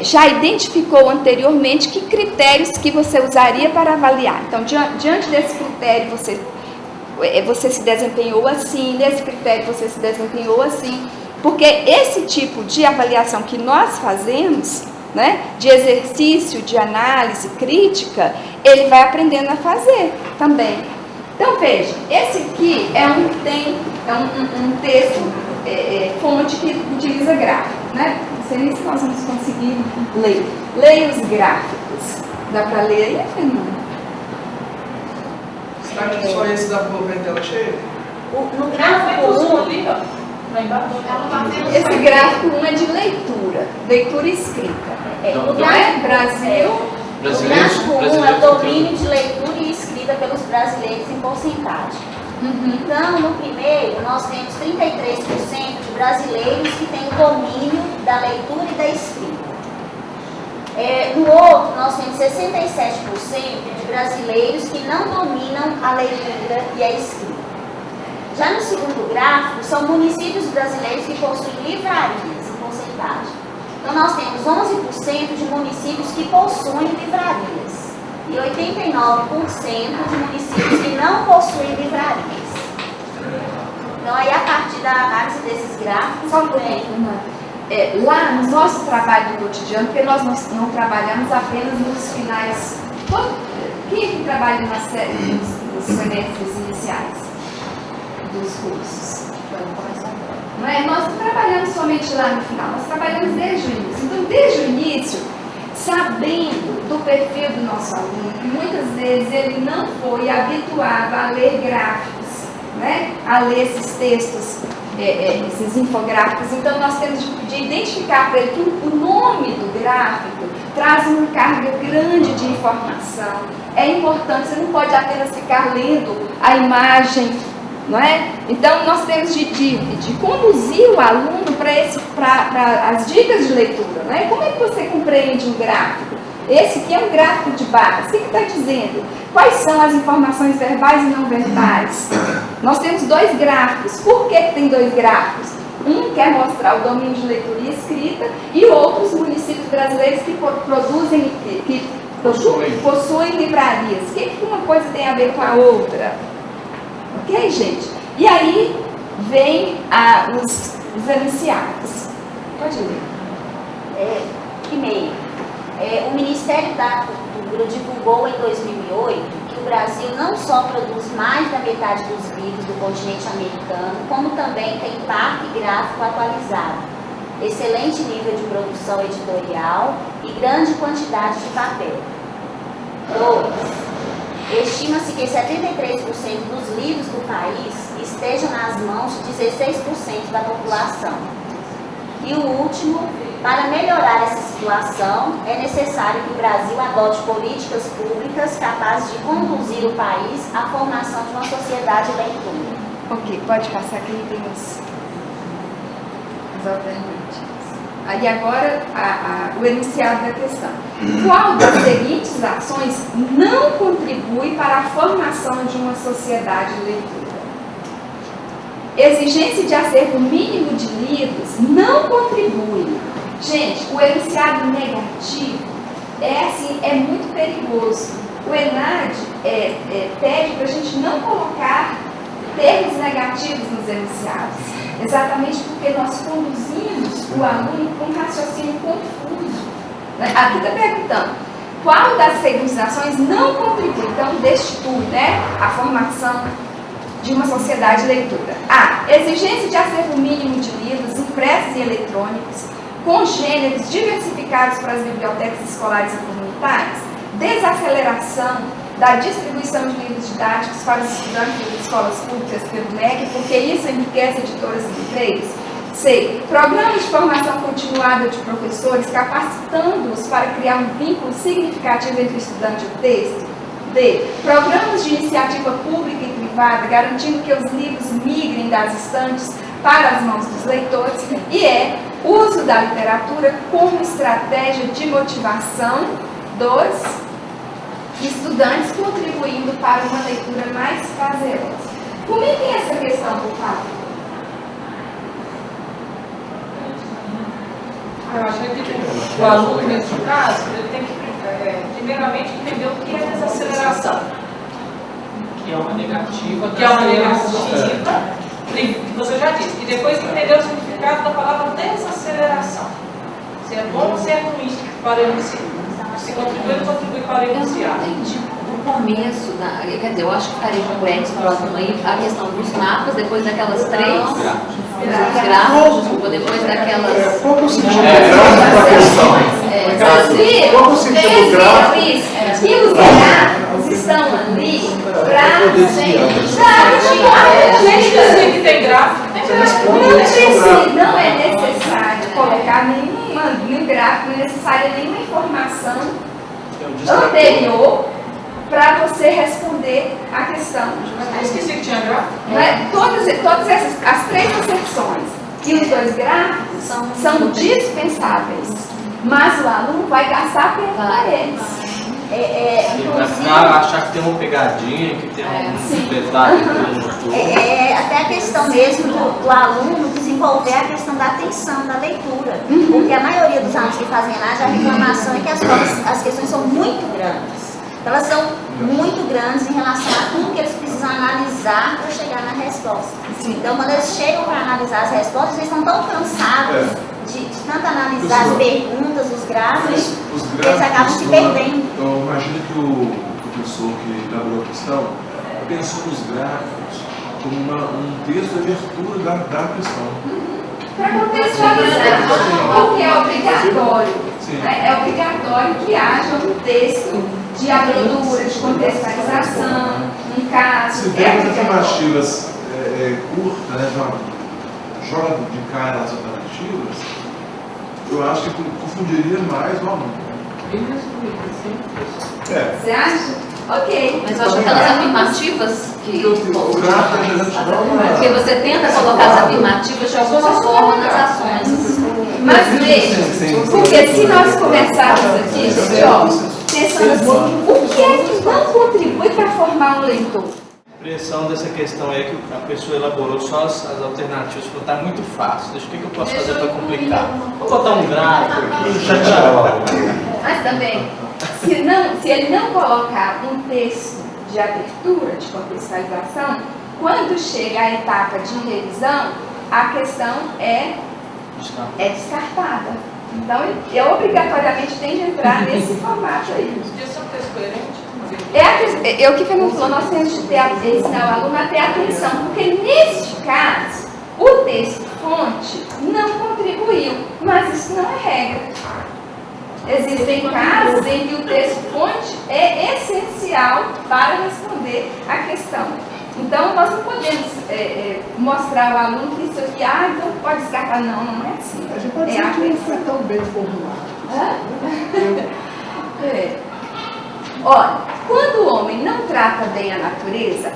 já identificou anteriormente que critérios que você usaria para avaliar. Então, diante desse critério, você se desempenhou assim, nesse critério você se desempenhou assim, porque esse tipo de avaliação que nós fazemos, né, de exercício, de análise crítica, ele vai aprendendo a fazer também. Então veja, esse aqui é um texto, fonte que utiliza gráfico, né? Não sei nem se nós vamos conseguir ler. Leia os gráficos. Dá para ler aí, Fernanda? Será que só esse dá para ver em tela cheia? No gráfico 1, esse gráfico 1 é de leitura escrita. No gráfico Brasil, o gráfico 1 é domínio de leitura e escrita pelos brasileiros em porcentagem. Então, no primeiro, nós temos 33% de brasileiros que têm o domínio da leitura e da escrita. No outro, nós temos 67% de brasileiros que não dominam a leitura e a escrita. Já no segundo gráfico, são municípios brasileiros que possuem livrarias em porcentagem. Então, nós temos 11% de municípios que possuem livrarias e 89% de municípios que não possuem livrarias. Então aí a partir da análise desses gráficos, Só um pouquinho, lá no nosso trabalho do cotidiano, porque nós não trabalhamos apenas nos finais. Quem é que trabalha nos semestres iniciais dos cursos? Não é? Nós não trabalhamos somente lá no final, nós trabalhamos desde o início. Então, desde o início, sabendo do perfil do nosso aluno, que muitas vezes ele não foi habituado a ler gráficos, né? A ler esses textos, esses infográficos, então nós temos de identificar para ele que o nome do gráfico traz uma carga grande de informação. É importante, você não pode apenas ficar lendo a imagem, não é? Então nós temos de conduzir o aluno para as dicas de leitura, não é? Como é que você compreende um gráfico? Esse aqui é um gráfico de barras. O que está dizendo? Quais são as informações verbais e não verbais? Nós temos 2 gráficos. Por que tem 2 gráficos? Um quer mostrar o domínio de leitura e escrita e outros municípios brasileiros que possuem livrarias. O que uma coisa tem a ver com a outra? Ok, gente? E aí vem os enunciados. Pode ler. Primeiro, o Ministério da Cultura divulgou em 2008 que o Brasil não só produz mais da metade dos livros do continente americano, como também tem parque gráfico atualizado, excelente nível de produção editorial e grande quantidade de papel. 2. Estima-se que 73% dos livros do país estejam nas mãos de 16% da população. E o último, para melhorar essa situação, é necessário que o Brasil adote políticas públicas capazes de conduzir o país à formação de uma sociedade leitora. Ok, pode passar aqui, tem as alternativas. Aí agora, o enunciado da questão. Qual das seguintes ações não contribui para a formação de uma sociedade leitora? Exigência de acervo mínimo de livros não contribui. Gente, o enunciado negativo é muito perigoso. O ENAD pede para a gente não colocar termos negativos nos enunciados, exatamente porque nós conduzimos o aluno com um raciocínio confuso. Aqui está perguntando, qual das seguintes ações não contribui, então destitui, a formação de uma sociedade leitora? A. Exigência de acervo mínimo de livros impressos e eletrônicos, com gêneros diversificados para as bibliotecas escolares e comunitárias. Desaceleração da distribuição de livros didáticos para os estudantes das escolas públicas pelo MEC, porque isso enriquece editoras e livreiros. C. Programa de formação continuada de professores, capacitando-os para criar um vínculo significativo entre o estudante e o texto. D. Programas de iniciativa pública e privada, garantindo que os livros migrem das estantes para as mãos dos leitores. E E. Uso da literatura como estratégia de motivação dos estudantes, contribuindo para uma leitura mais prazerosa. Comentem essa questão, por favor. Eu acho que o aluno, nesse caso, ele tem que, primeiramente, entender o que é desaceleração. Que é uma negativa. Que é uma negativa, que você já disse. E depois entender o significado da palavra desaceleração. Se é bom ou se é ruim para o enunciado. Se contribui ou não contribui para o enunciado. Eu não entendi o começo, quer dizer, eu acho que ficaria complexo para o aluno aí a questão dos mapas, depois daquelas 3, os gráficos, desculpa, depois daquelas... Qual que é o sentido do gráfico para a questão? Qual que é o sentido do gráfico? E os gráficos estão ali para gente que tem gráfico. não é necessário colocar nenhum gráfico, não é necessária nenhuma informação anterior para você responder a questão. Eu esqueci que tinha gráfico. Todas as 3 asserções e os 2 gráficos são dispensáveis, mas o aluno vai gastar tempo para eles. Vai achar que tem uma pegadinha, que tem um detalhe. Até a questão mesmo do aluno desenvolver a questão da atenção, da leitura. Porque a maioria dos alunos que fazem análise, a reclamação é que as questões são muito grandes. Elas são muito grandes em relação a tudo que eles precisam analisar para chegar na resposta. Então, quando eles chegam para analisar as respostas, eles estão tão cansados de tanto analisar as perguntas, os gráficos, que eles acabam se perdendo. Eu imagino que o professor que elaborou a questão pensou nos gráficos como um texto de abertura da questão. Para contextualizar, porque é obrigatório. Né? É obrigatório que haja um texto de abertura, de contextualização, um caso. Se tem as alternativas curtas, né, joga de cara as alternativas, eu acho que confundiria mais o aluno. Você acha? Ok. Mas eu acho que aquelas afirmativas que Porque você tenta colocar as afirmativas de alguma forma nas ações. Mas veja, porque se nós começarmos aqui, gente, ó, pensando assim, o que é que não contribui para formar um leitor? A impressão dessa questão é que a pessoa elaborou só as alternativas, falou, tá muito fácil, o que eu posso fazer para complicar? Vou botar um gráfico aqui, Mas também, se ele não colocar um texto de abertura, de contextualização, quando chega a etapa de revisão, a questão é descartada. Então, eu obrigatoriamente tenho que entrar nesse formato aí. Podia ser um texto coerente? É o que o Fernando falou, nós temos que ensinar o aluno a ter atenção, porque neste caso, o texto-fonte não contribuiu, mas isso não é regra. Existem casos em que o texto-fonte é essencial para responder a questão. Então, nós não podemos mostrar ao aluno que isso aqui, então pode descartar. Não, não é assim. A gente pode dizer que não foi tão bem formulado. Olha, quando o homem não trata bem a natureza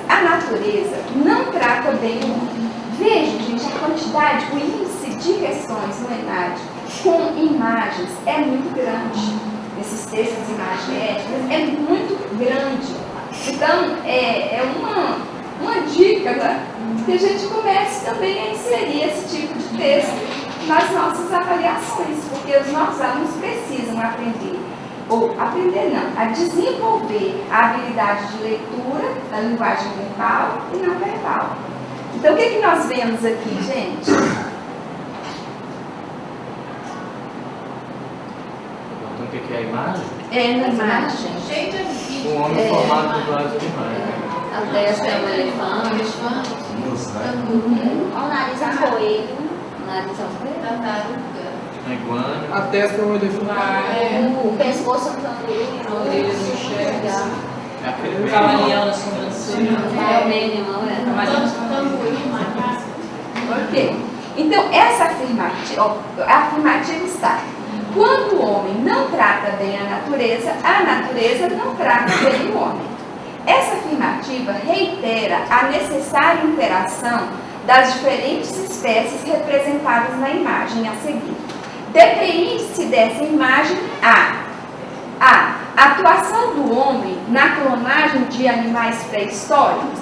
não trata bem o homem. Veja, gente, a quantidade, o índice de questões no ENAD com imagens é muito grande. Esses textos imagéticos é muito grande. Então, é uma dica, né? Que a gente comece também a inserir esse tipo de texto nas nossas avaliações, porque os nossos alunos precisam aprender. A desenvolver a habilidade de leitura da linguagem verbal e não verbal. Então, o que nós vemos aqui, gente? o que é a imagem? Na imagem. Um homem formado por várias imagens. A testa é um elefante. O nariz é um coelho. O nariz é um coelho. A iguana. A testa é um elefante. O pescoço é um canguru. A orelha não enxerga. É aquele O meio. camaleão na sobrancelha. É o mínimo, Ok. Então, essa afirmativa está. Quando o homem não trata bem a natureza não trata bem o homem. Essa afirmativa reitera a necessária interação das diferentes espécies representadas na imagem a seguir. Depreende-se dessa imagem a atuação do homem na clonagem de animais pré-históricos.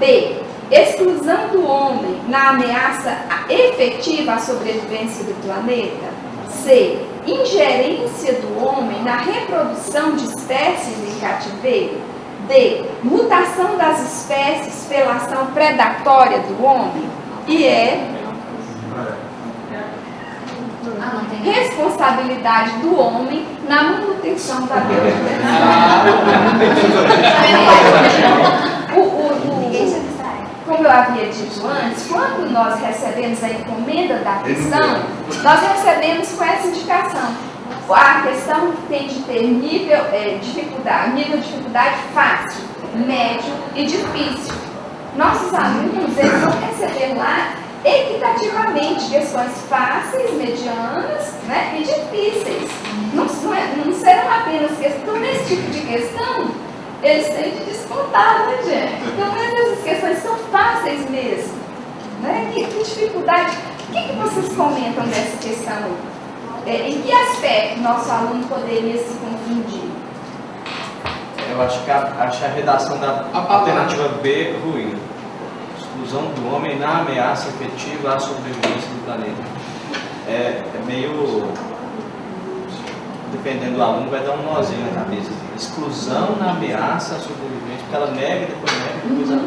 B. Exclusão do homem na ameaça efetiva à sobrevivência do planeta. C. Ingerência do homem na reprodução de espécies em cativeiro. D. Mutação das espécies pela ação predatória do homem. E responsabilidade do homem na manutenção da biodiversidade. Como eu havia dito antes, quando nós recebemos a encomenda da questão, nós recebemos com essa indicação. A questão tem de ter nível de dificuldade fácil, médio e difícil. Nossos alunos eles vão receber lá equitativamente questões fáceis, medianas, né, e difíceis. Não serão apenas questões. Então, nesse tipo de questão, eles têm de descontar, né, gente? Então, essas questões são fáceis mesmo. Né? Que dificuldade? O que vocês comentam dessa questão? Em que aspecto nosso aluno poderia se confundir? Eu acho que a redação da alternativa B é ruim. Exclusão do homem na ameaça efetiva à sobrevivência do planeta. É meio dependendo do aluno, vai dar um nozinho na cabeça. Exclusão na ameaça à sobrevivência, porque ela nega, depois nega, depois ela...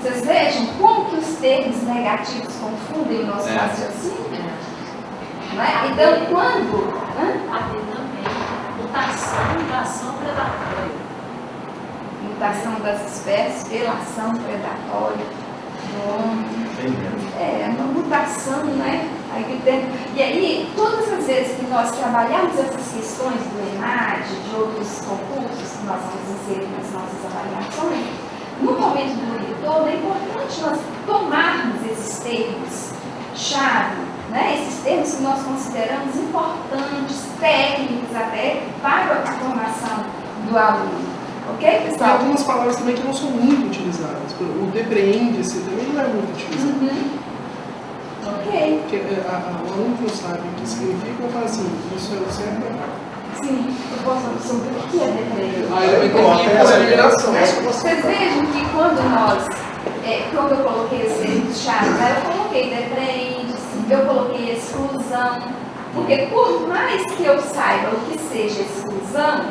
Vocês vejam como que os termos negativos confundem o nosso raciocínio? Não é? Então, quando... Aqui também, mutação da ação predatória. Mutação das espécies pela ação predatória do homem. É uma mutação, né? E aí, todas as vezes que nós trabalhamos essas questões do ENAD, de outros concursos que nós vamos inserir nas nossas avaliações, no momento do dia todo, é importante nós tomarmos esses termos-chave, né? Esses termos que nós consideramos importantes, técnicos até, para a formação do aluno. Ok, Tem pessoal? algumas palavras também que não são muito utilizadas. O depreende-se também não é muito utilizado. Ok. Porque o aluno que não sabe o que significa, vai falar assim, isso é o certo e errado. Sim, eu posso sobre o que é depreende. Aí ele vai ter que ir para a eliminação. Vocês vejam que quando quando eu coloquei os termos-chave, eu coloquei depreende, eu coloquei exclusão, porque por mais que eu saiba o que seja exclusão,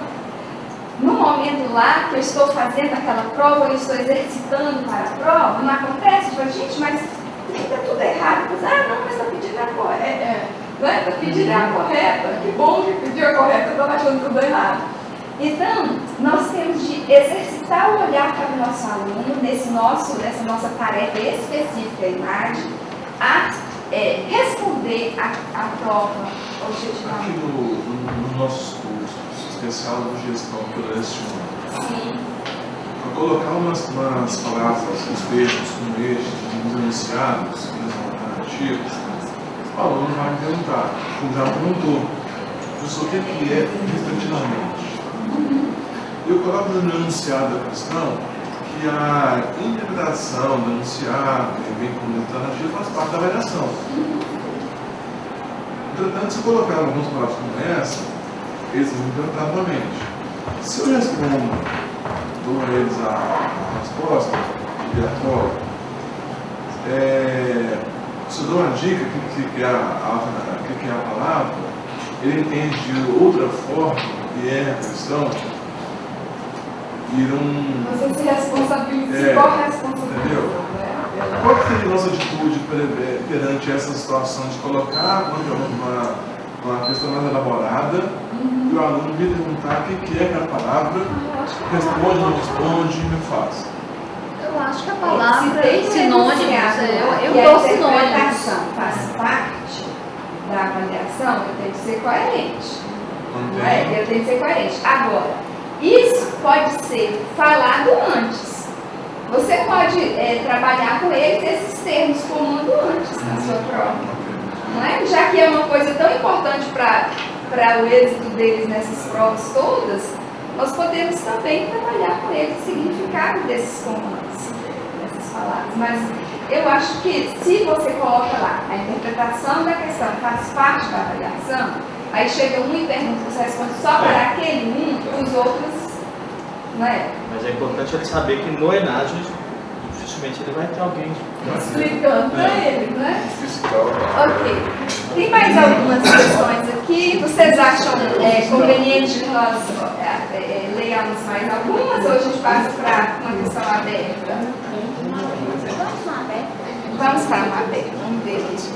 no momento lá que eu estou fazendo aquela prova, eu estou exercitando para a prova, não acontece, tipo, gente, mas está tudo errado. Não, mas está pedindo a correta. Está pedindo a correta. Que bom que pediu a correta, eu estava achando tudo errado. Então, nós temos de exercitar o olhar para o nosso aluno, nessa nossa tarefa específica IMAD, a responder a prova objetivamente. Aqui no nosso curso especial de gestão pela estimula. Sim. Para colocar umas palavras, os termos como este, nos enunciados, nas alternativas, o aluno vai me perguntar, como já perguntou, professor, o que é respectivamente? Eu coloco no enunciado da questão que a interpretação do enunciado e bem como alternativa faz parte da avaliação. Entretanto, se colocar algumas palavras como essa, eles vão me perguntar novamente. Se eu respondo, dou a eles a resposta obrigatória, se eu dou uma dica, o que é a palavra, ele entende de outra forma, que é a questão, Você se responsabiliza, qual a responsabilidade? Qual seria a nossa atitude perante essa situação de colocar uma questão mais elaborada e o aluno me perguntar o que é aquela palavra, responde, não responde, me faz? Eu acho que a palavra tem sinônimos, eu e dou a sinônimos. interpretação faz parte da avaliação, eu tenho que ser coerente. Eu tenho que ser coerente. Agora, isso pode ser falado antes. Você pode trabalhar com eles esses termos comando antes na sua prova. Não é? Já que é uma coisa tão importante para o êxito deles nessas provas todas, nós podemos também trabalhar com eles o significado desses comandos, dessas palavras. Mas eu acho que se você coloca lá a interpretação da questão faz parte da avaliação, aí chega um e pergunta, você responde só para aquele os outros, não é? Mas é importante ele saber que no ENAD, dificilmente ele vai ter alguém explicando para ele, não é? Ok. Tem mais algumas questões aqui. Vocês acham conveniente que nós leiamos mais algumas ou a gente passa para uma questão aberta? Vamos para uma aberta. Vamos ver aqui.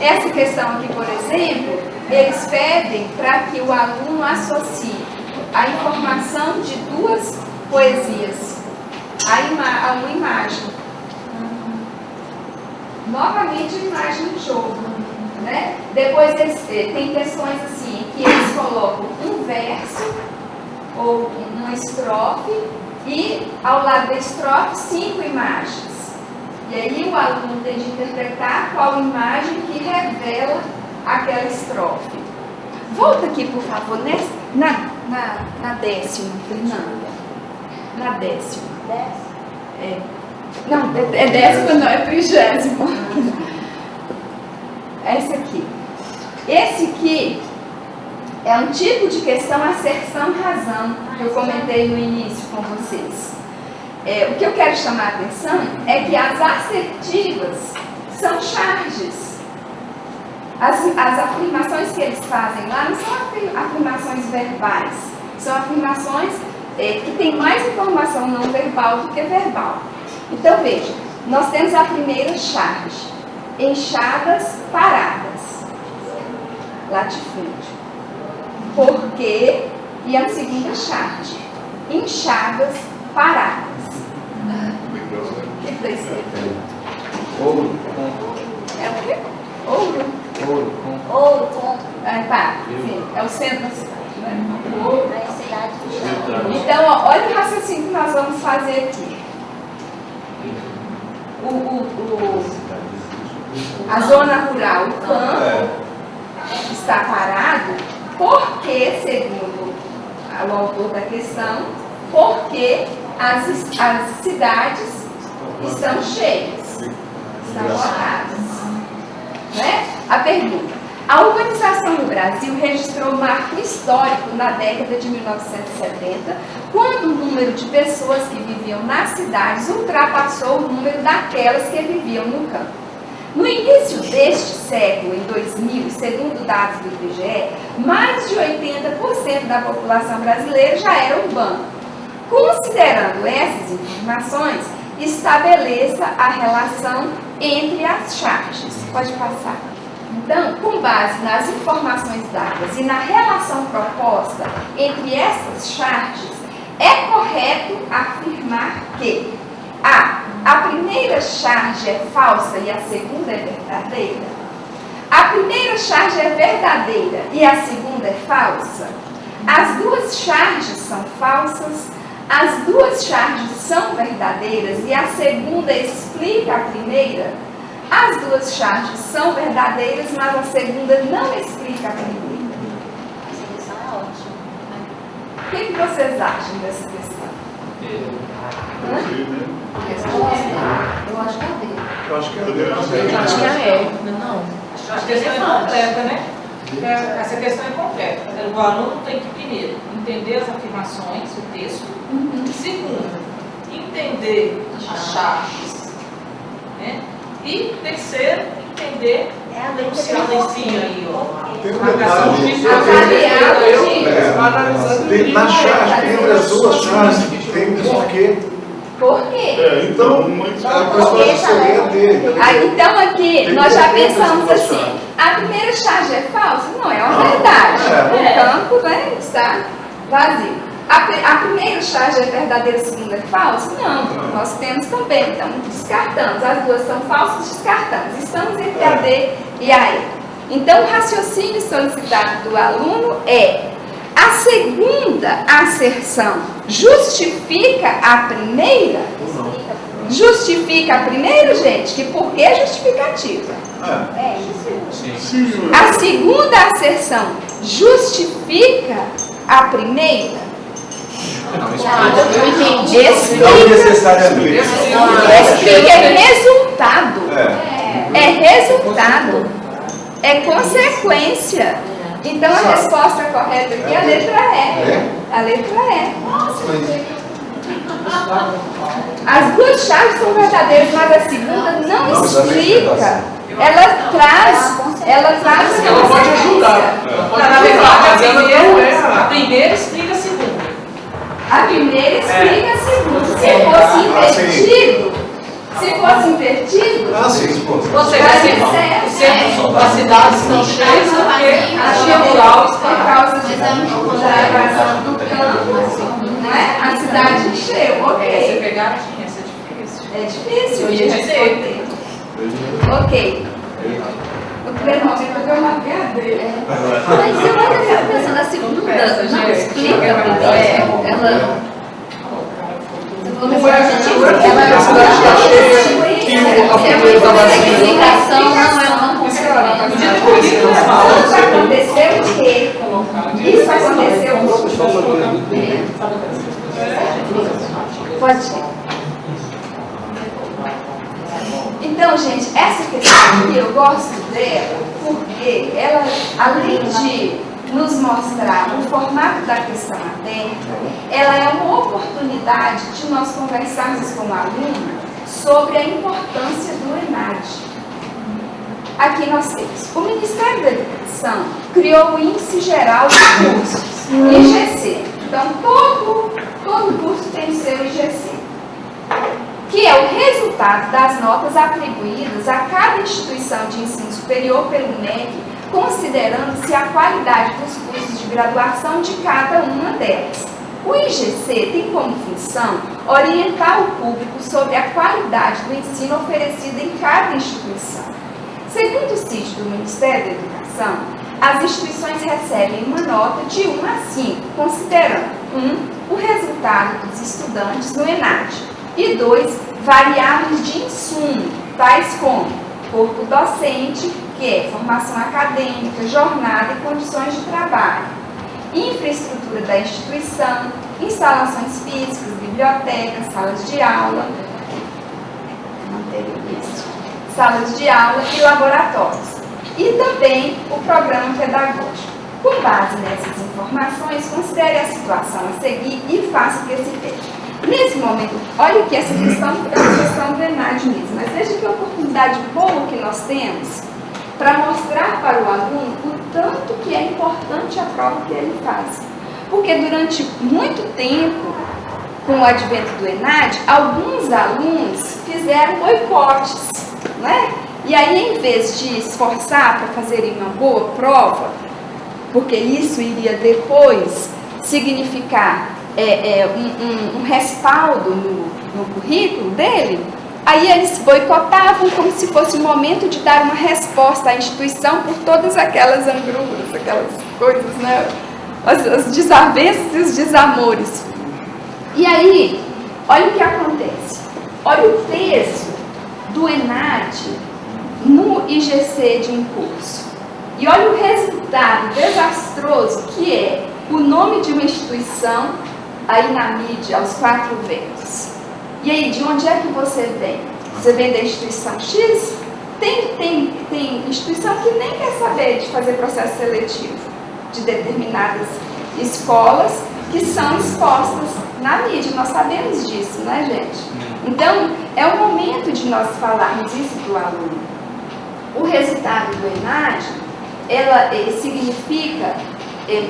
Essa questão aqui, por exemplo, eles pedem para que o aluno associe a informação de duas poesias a uma imagem. Novamente a imagem do jogo, né? Depois tem questões assim, que eles colocam um verso ou uma estrofe e ao lado da estrofe 5 imagens. E aí o aluno tem de interpretar qual imagem que revela aquela estrofe. Volta aqui, por favor, na décima, Fernanda. Na décima. Não, é décima não, é 30ª. Essa aqui. Esse aqui é um tipo de questão asserção-razão que eu comentei no início com vocês. O que eu quero chamar a atenção é que as assertivas são charges. As as afirmações que eles fazem lá não são afirmações verbais, são afirmações que têm mais informação não verbal do que verbal. Então, veja, nós temos a primeira charge, enxadas paradas, latifúndio. Por quê? E a segunda charge, enxadas paradas. O que está escrito? Ouro. É o quê? Ouro. Ouro com Tá, sim, é o centro da cidade, né? Ouro. a cidade de chão. Então, ó, olha o raciocínio que nós vamos fazer aqui. A zona rural, o campo, está parado porque, segundo o autor da questão, porque as cidades estão cheias, estão lotadas. Né? A pergunta: a urbanização no Brasil registrou um marco histórico na década de 1970, quando o número de pessoas que viviam nas cidades ultrapassou o número daquelas que viviam no campo. No início deste século, em 2000, segundo dados do IBGE, mais de 80% da população brasileira já era urbana. Considerando essas informações, estabeleça a relação entre as charges. Pode passar. Então, com base nas informações dadas e na relação proposta entre essas charges, é correto afirmar que a primeira charge é falsa e a segunda é verdadeira? A primeira charge é verdadeira e a segunda é falsa? As duas charges são falsas? As duas charges são verdadeiras e a segunda explica a primeira? As duas charges são verdadeiras, mas a segunda não explica a primeira. Essa questão é ótima. O que vocês acham dessa questão? Eu acho que é a D. Eu acho que Eu acho que é. Não. Acho que a questão é completa, né? Essa questão é completa. O aluno tem que, primeiro, entender as afirmações, o texto. Segundo, entender as charges. Né? E terceiro, entender É a o se ela ensina aí, ó. Tem um Marcação detalhe. de Na charge, entre as duas charges, tem um porquê. Por quê? Então, a pessoa já seria dele. Então aqui nós já pensamos assim, a primeira charge é falsa? Não, é uma verdade. O campo, né, está vazio. A primeira charge é verdadeira, a segunda é falsa? Não, nós temos também, então descartamos. As duas são falsas, descartamos. Estamos entre a D e a E. Então o raciocínio solicitado do aluno é: a segunda asserção justifica a primeira? Justifica a primeira, gente? Que por que justificativa? É isso. Sim. A segunda asserção justifica a primeira? Eu entendi. Não necessariamente. Explica, é resultado. É resultado. É consequência. Então a resposta correta aqui é a letra E. A letra E. As duas chaves são verdadeiras, mas a segunda não explica. Ela traz Ela pode ajudar. Ela pode Na ajudar, mas ela verdade, não é a primeira explica a segunda. a primeira explica a segunda. Se fosse invertido, Você vai dizer, o centro das cidades estão cheias porque a a zona rural por está. causa da evasão do campo, né? A cidade encheu, Você ok. pegar, tinha, essa é difícil. É difícil de responder. Ok. O primeiro momento eu marquei a dele. Mas eu ainda fico pensando, a segunda não explica a primeira. Ela... Não é a cidade está cheia que a primeira está vazia. Explicação não é uma consequência. Isso aconteceu o quê? Isso aconteceu o quê? Pode ir. Então, gente, essa questão aqui eu gosto dela porque ela, além de nos mostrar o formato da questão aberta, ela é uma oportunidade de nós conversarmos com o aluno sobre a importância do ENAD. aqui nós temos, o Ministério da Educação criou o Índice Geral de Cursos, IGC. Então, todo curso tem o seu IGC, que é o resultado das notas atribuídas a cada instituição de ensino superior pelo MEC, considerando-se a qualidade dos cursos de graduação de cada uma delas. O IGC tem como função orientar o público sobre a qualidade do ensino oferecido em cada instituição. Segundo o sítio do Ministério da Educação, as instituições recebem uma nota de 1 a 5, considerando 1. O resultado dos estudantes no ENAD e 2. Variáveis de insumo, tais como corpo docente, que é formação acadêmica, jornada e condições de trabalho, infraestrutura da instituição, instalações físicas, bibliotecas, salas de aula, e laboratórios, e também o programa pedagógico. Com base nessas informações, considere a situação a seguir e faça o que se pede. Nesse momento, olha que essa questão é uma questão do ENAD mesmo, mas veja que oportunidade boa que nós temos para mostrar para o aluno o tanto que é importante a prova que ele faz. Porque durante muito tempo, com o advento do ENAD, alguns alunos fizeram boicotes, né? E aí, em vez de esforçar para fazerem uma boa prova, porque isso iria depois significar um respaldo no currículo dele, aí eles boicotavam como se fosse o momento de dar uma resposta à instituição por todas aquelas angruras, aquelas coisas, né? As desavenças e os desamores. E aí, olha o que acontece. Olha o peso do ENAD no IGC de um curso. E olha o resultado desastroso que é o nome de uma instituição aí na mídia, aos 4 ventos. E aí, de onde é que você vem? Você vem da instituição X? Tem instituição que nem quer saber de fazer processo seletivo de determinadas escolas que são expostas na mídia. Nós sabemos disso, né, gente? Então, é o momento de nós falarmos isso para o aluno. O resultado do ENAD, ele significa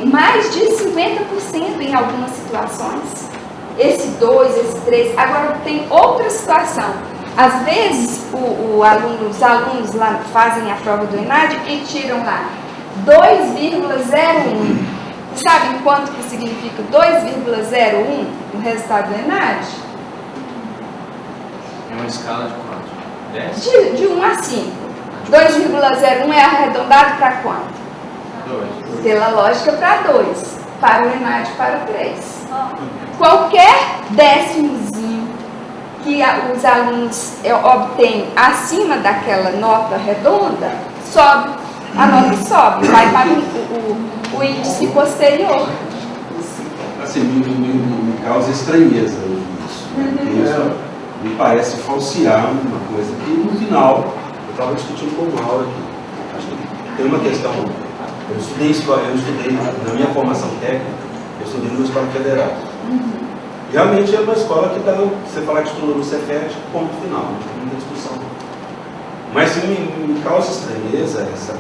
mais de 50% em algumas situações. Esse 2, esse 3. Agora, tem outra situação. Às vezes, os alunos lá fazem a prova do ENAD e tiram lá 2,01. Sabe quanto que significa 2,01 o resultado do ENAD? É uma escala de quanto? 10? De 1 a 5. 2,01 é arredondado para quanto? 2. Pela lógica, para 2. Para o ENAD, para 3. Qualquer décimozinho que os alunos obtêm acima daquela nota redonda, sobe. A nota sobe, vai para o índice posterior. Assim, me causa estranheza isso. Isso me parece falsear uma coisa que, no final, eu estava discutindo com o Mauro aqui. Acho que tem uma questão. Eu estudei na minha formação técnica, eu estudei numa escola federal. Realmente é uma escola que você falar que estudou no Cefet, ponto final, não tem muita discussão. Mas me causa estranheza essa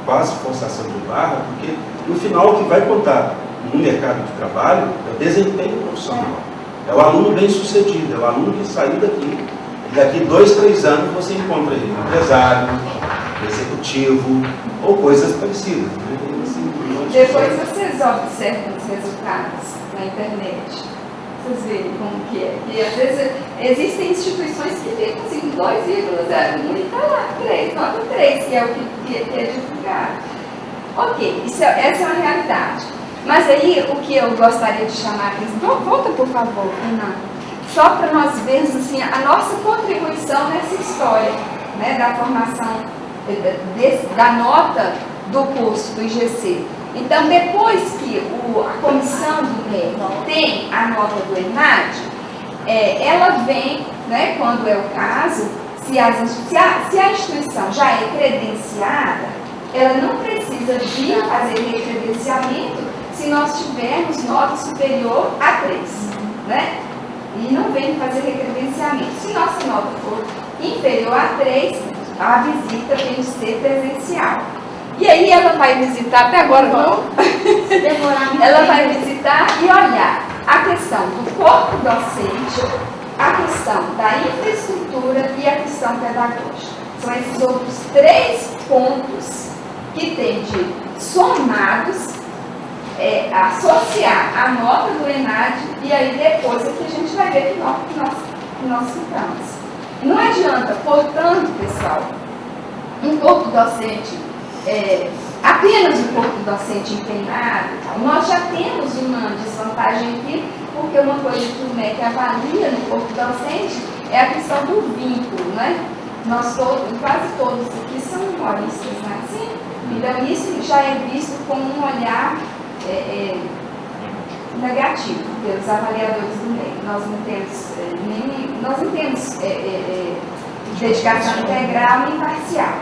quase forçação de barra, porque no final o que vai contar no mercado de trabalho é o desempenho profissional. É o aluno bem sucedido, é o aluno que saiu daqui. E daqui 2, 3 anos você encontra ele empresário, executivo ou coisas parecidas. Né? Depois vocês observam os resultados na internet. Vocês verem como que é. E às vezes existem instituições que ficam assim, 2,01 e está lá, 3, nota 3, que é o que é divulgado. Ok, essa é uma realidade. Mas aí o que eu gostaria de chamar a atenção, volta por favor, Renan, só para nós vermos assim, a nossa contribuição nessa história, né, da formação, da nota do curso do IGC. Então, depois que a comissão do MEC tem a nota do ENAD, ela vem, né, quando é o caso, se a instituição já é credenciada, ela não precisa vir fazer recredenciamento se nós tivermos nota superior a 3, né? E não vem fazer recredenciamento. Se nossa nota for inferior a 3, a visita tem de ser presencial. E aí ela vai visitar, até agora não, ela vai visitar e olhar a questão do corpo docente, a questão da infraestrutura e a questão pedagógica. São esses outros 3 pontos que tem de somados, associar a nota do ENAD e aí depois é que a gente vai ver que nós ficamos. Não adianta, portanto, pessoal, um corpo docente, apenas um corpo docente empenhado, nós já temos uma desvantagem aqui, porque uma coisa que o MEC avalia no corpo docente é a questão do vínculo, né? Nós todos, quase todos aqui são humoristas, não é assim? Então isso já é visto como um olhar negativo pelos avaliadores do MEC. Nós não temos dedicação integral nem parcial.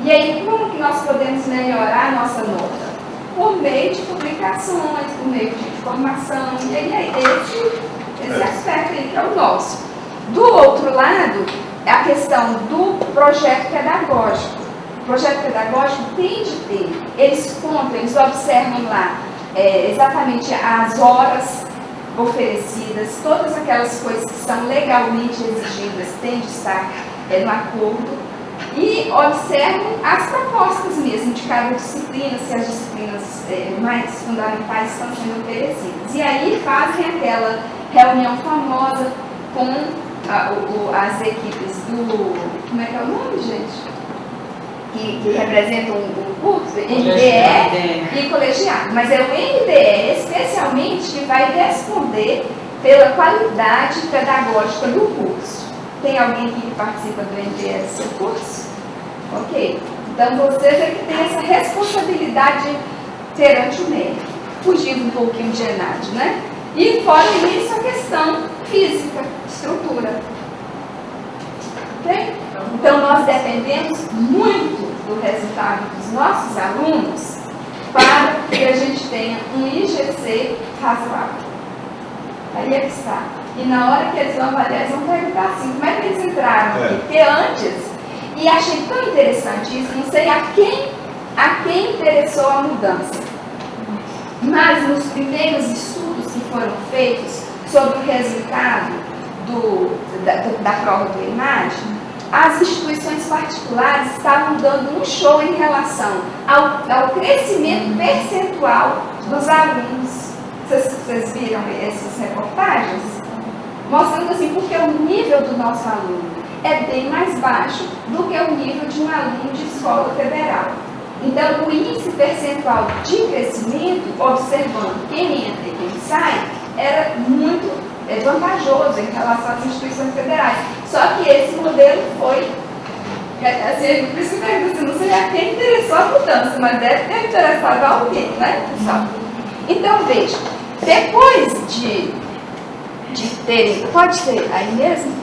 E aí, como que nós podemos melhorar a nossa nota? Por meio de publicações, por meio de informação, e aí é esse aspecto aí que é o nosso. Do outro lado, a questão do projeto pedagógico. O projeto pedagógico tem de ter, eles contam, eles observam lá exatamente as horas oferecidas, todas aquelas coisas que são legalmente exigidas têm de estar no acordo e observam as propostas mesmo de cada disciplina, se as disciplinas mais fundamentais estão sendo oferecidas. E aí fazem aquela reunião famosa com as equipes do, como é que é o nome, gente? Que representam o curso, NDE e colegiado. Mas é o NDE especialmente que vai responder pela qualidade pedagógica do curso. Tem alguém aqui que participa do NDE do seu curso? Ok. Então vocês é que têm essa responsabilidade perante o MEC, fugindo um pouquinho de ENAD, né? E fora isso a questão física, estrutura. Ok? Então nós dependemos muito do resultado dos nossos alunos para que a gente tenha um IGC razoável. Aí é que está. E na hora que eles vão avaliar, eles vão perguntar assim, como é que eles entraram aqui? Porque antes, e achei tão interessante isso, não sei a quem interessou a mudança, mas nos primeiros estudos que foram feitos sobre o resultado da prova do ENAD, as instituições particulares estavam dando um show em relação ao crescimento percentual dos alunos. Vocês viram essas reportagens? Mostrando assim, porque o nível do nosso aluno é bem mais baixo do que o nível de um aluno de escola federal. Então, o índice percentual de crescimento, observando quem entra e quem sai, era muito vantajoso em relação às instituições federais. Só que esse modelo foi, assim, por isso que eu pergunto, não sei a quem interessou a mudança, mas deve ter interessado a alguém, né, pessoal? Então, veja, depois de ter, pode ser aí mesmo?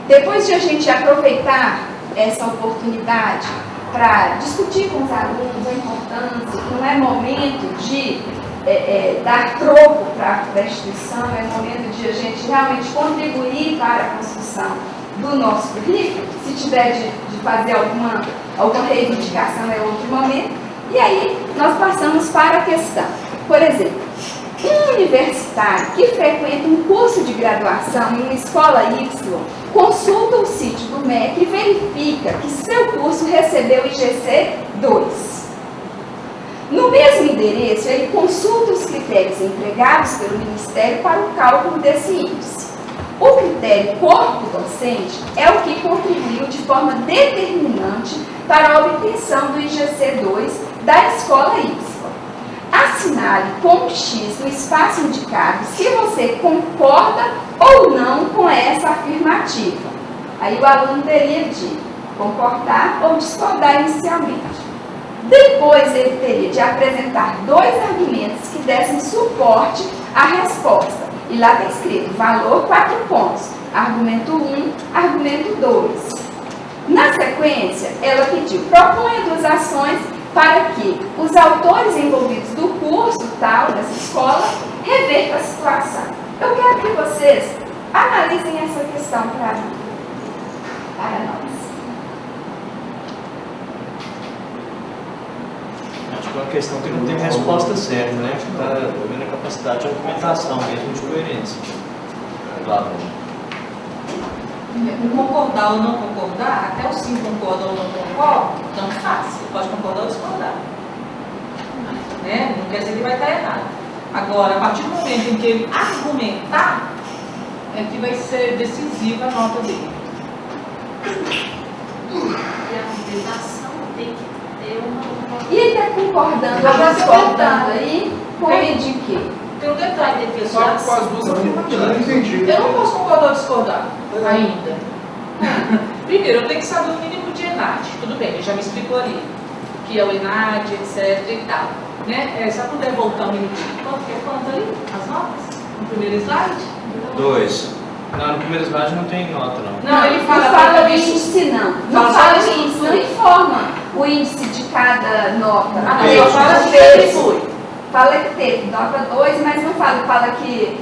Depois de a gente aproveitar essa oportunidade para discutir com os alunos a importância, que não é momento de dar troco para a instituição, é momento de a gente realmente contribuir para a construção do nosso currículo. Se tiver de fazer alguma reivindicação é outro momento. E aí nós passamos para a questão. Por exemplo, um universitário que frequenta um curso de graduação em uma escola Y consulta o sítio do MEC e verifica que seu curso recebeu IGC 2. No mesmo endereço, ele consulta os critérios empregados pelo Ministério para o cálculo desse índice. O critério corpo docente é o que contribuiu de forma determinante para a obtenção do IGC 2 da escola Y. Assinale com X no espaço indicado se você concorda ou não com essa afirmativa. Aí o aluno teria de concordar ou discordar inicialmente. Depois ele teria de apresentar 2 argumentos que dessem suporte à resposta. E lá está escrito, valor 4 pontos, argumento 1, argumento 2. Na sequência, ela pediu, proponha 2 ações para que os autores envolvidos do curso tal, dessa escola, revertam a situação. Eu quero que vocês analisem essa questão para nós. uma questão que não tem resposta certa, né? Está vendo a capacidade de argumentação mesmo, de coerência do aluno. O concordar ou não concordar, até o sim concorda ou não concorda, não faz. Você pode concordar ou discordar. Né? Não quer dizer que vai estar errado. Agora, a partir do momento em que ele argumentar, é que vai ser decisiva a nota dele. E a argumentação tem que ter uma... E ele está concordando ou discordando aí? Põe de quê? Tem um detalhe de Só com as duas afirmativas. Eu não entendi. Eu não posso concordar ou discordar ainda. Primeiro, eu tenho que saber o mínimo de ENAD. Tudo bem, ele já me explicou ali. O que é o ENAD, etc e tal. Né? Se eu puder voltar um minutinho. Quanto ali? As notas? No primeiro slide? 2. Não, no primeiro slide não tem nota, não. Não, ele fala, não fala o índice, não. Não fala o índice, não informa o índice de cada nota. Ah, não, só fala que ele foi. Fala que teve nota 2, mas não fala que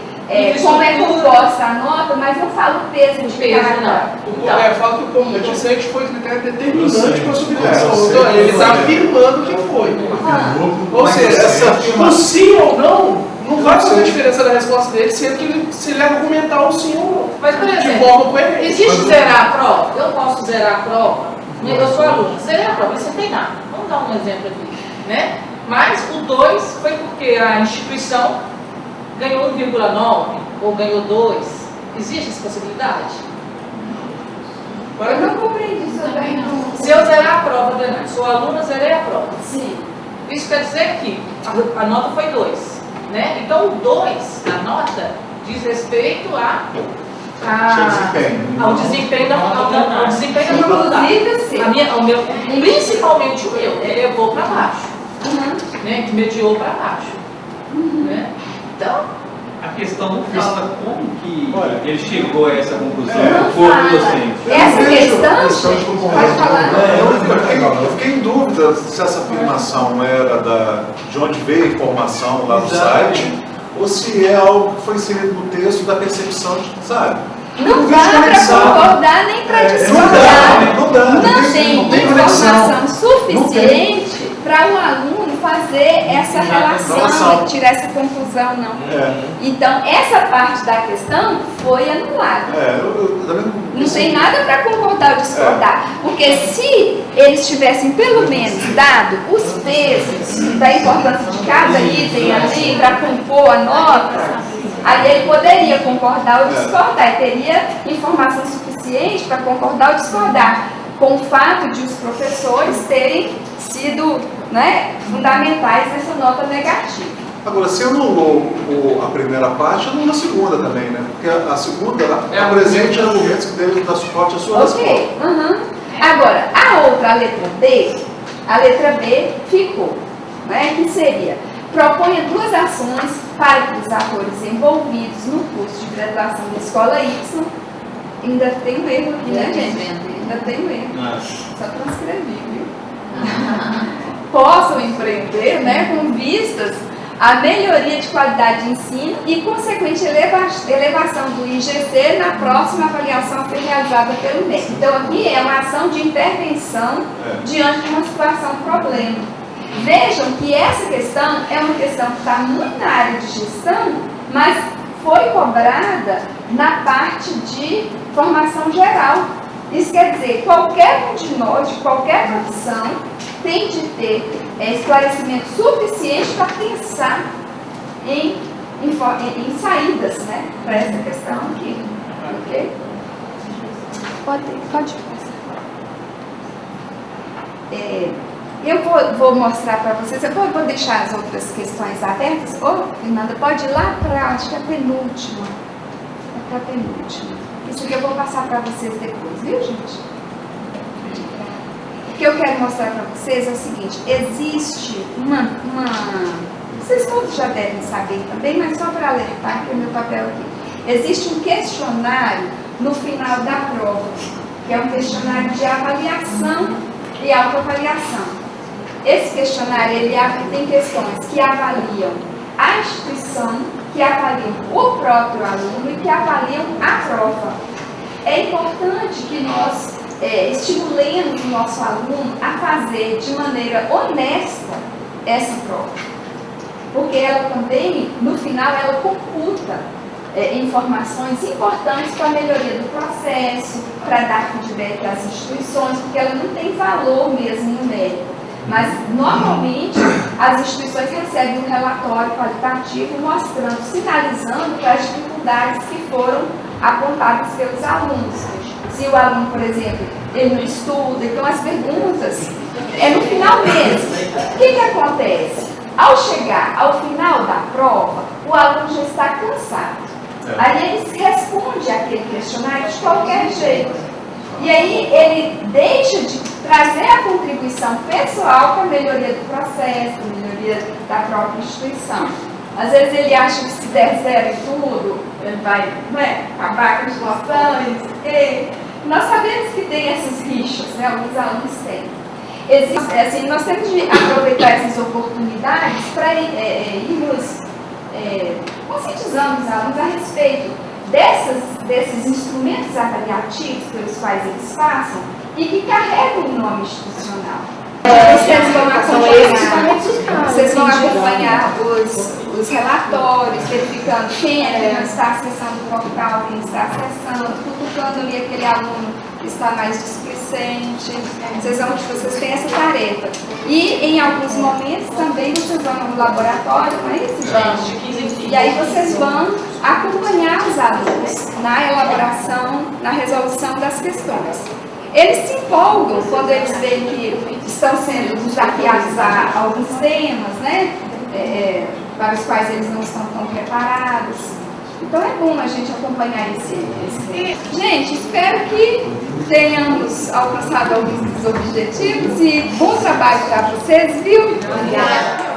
Como é composta a nota, mas não fala o peso de cada. Não. Fala que o coeficiente foi critério determinante para a subvenção. Eu sei. Então, ele está afirmando que foi. Ou seja, o sim ou não vai fazer diferença na resposta dele se ele argumentar o sim ou não. Mas, por De exemplo, forma coerente. existe zerar a prova? Eu posso zerar a prova? Eu sou aluna, zerei a prova, mas você tem nada. Vamos dar um exemplo aqui, né? Mas o 2 foi porque a instituição ganhou 1,9 ou ganhou 2. Existe essa possibilidade? Eu não compreendi isso bem, não. Se eu zerar a prova, Dani, sou aluna, zerei a prova. Sim. Isso quer dizer que a nota foi 2, né? Então o 2, a nota, diz respeito ao desempenho da faculdade. Inclusive, sim. Principalmente o meu, que levou para baixo, né? Que mediou para baixo. Né? Então, a questão não fala como que ele chegou a essa conclusão. Não fala. Essa questão, pode falar. Eu fiquei em dúvida se essa afirmação era de onde veio a informação lá no site, ou se é algo que foi inserido no texto da percepção de, sabe? Não dá para concordar nem para discordar. Não tem informação suficiente para o aluno fazer essa relação e tirar essa conclusão, não. Então, essa parte da questão foi anulada. Não tem nada para concordar ou discordar. Porque se eles tivessem pelo menos dado os pesos da importância de cada item ali para compor a nota, aí ele poderia concordar ou discordar, e teria informação suficiente para concordar ou discordar, com o fato de os professores terem sido, né, fundamentais nessa nota negativa. Agora, se anulou a primeira parte, anula a segunda também, né? Porque a segunda apresenta argumentos que devem dar suporte à sua resposta. Agora, a outra, a letra B ficou, né, que seria: proponha 2 ações para que os atores envolvidos no curso de graduação da escola Y. Ainda tem um erro aqui, né, gente? Ainda tem um erro. Só transcrevi, viu? Possam empreender, né, com vistas à melhoria de qualidade de ensino e consequente elevação do IGC na próxima avaliação a ser realizada pelo MEC. Então, aqui é uma ação de intervenção diante de uma situação problema. Vejam que essa questão é uma questão que está muito na área de gestão, mas foi cobrada na parte de formação geral. Isso quer dizer, qualquer um de nós, de qualquer profissão, tem de ter esclarecimento suficiente para pensar em saídas, né, para essa questão aqui. Ok? Pode passar. Eu vou mostrar para vocês, eu vou deixar as outras questões abertas. Fernanda, pode ir lá para, acho que é a penúltima. É para a penúltima. Isso aqui eu vou passar para vocês depois, viu, gente? O que eu quero mostrar para vocês é o seguinte: existe vocês todos já devem saber também, mas só para alertar, que é o meu papel aqui. Existe um questionário no final da prova, que é um questionário de avaliação e autoavaliação. Esse questionário, ele tem questões que avaliam a instituição, que avaliam o próprio aluno e que avaliam a prova. É importante que nós estimulemos o nosso aluno a fazer de maneira honesta essa prova. Porque ela também, no final, ela computa informações importantes para a melhoria do processo, para dar feedback às instituições, porque ela não tem valor mesmo numérico. Mas, normalmente, as instituições recebem um relatório qualitativo mostrando, sinalizando para as dificuldades que foram apontadas pelos alunos. Se o aluno, por exemplo, ele não estuda, então as perguntas é no final mesmo. O que acontece? Ao chegar ao final da prova, o aluno já está cansado. Aí ele responde aquele questionário de qualquer jeito. E aí ele deixa de trazer a contribuição pessoal para a melhoria do processo, para a melhoria da própria instituição. Às vezes ele acha que se der zero em tudo, ele vai acabar com as noções. Nós sabemos que tem essas rixas, né? Alguns alunos têm. Assim, nós temos de aproveitar essas oportunidades para irmos conscientizando os alunos a respeito desses instrumentos avaliativos pelos quais eles passam e que carregam o nome institucional. Vocês vão acompanhar os relatórios, verificando quem é que não está acessando o portal, quem está acessando, cutucando ali aquele aluno que está mais displicente. Vocês têm essa tarefa. E em alguns momentos também vocês vão no laboratório, não é isso, gente? E aí vocês vão acompanhar os alunos na elaboração, na resolução das questões. Eles se empolgam quando eles veem que estão sendo desafiados a alguns temas, né? Para os quais eles não estão tão preparados. Então é bom a gente acompanhar esse. Gente, espero que tenhamos alcançado alguns dos objetivos e bom trabalho para vocês, viu? Obrigada.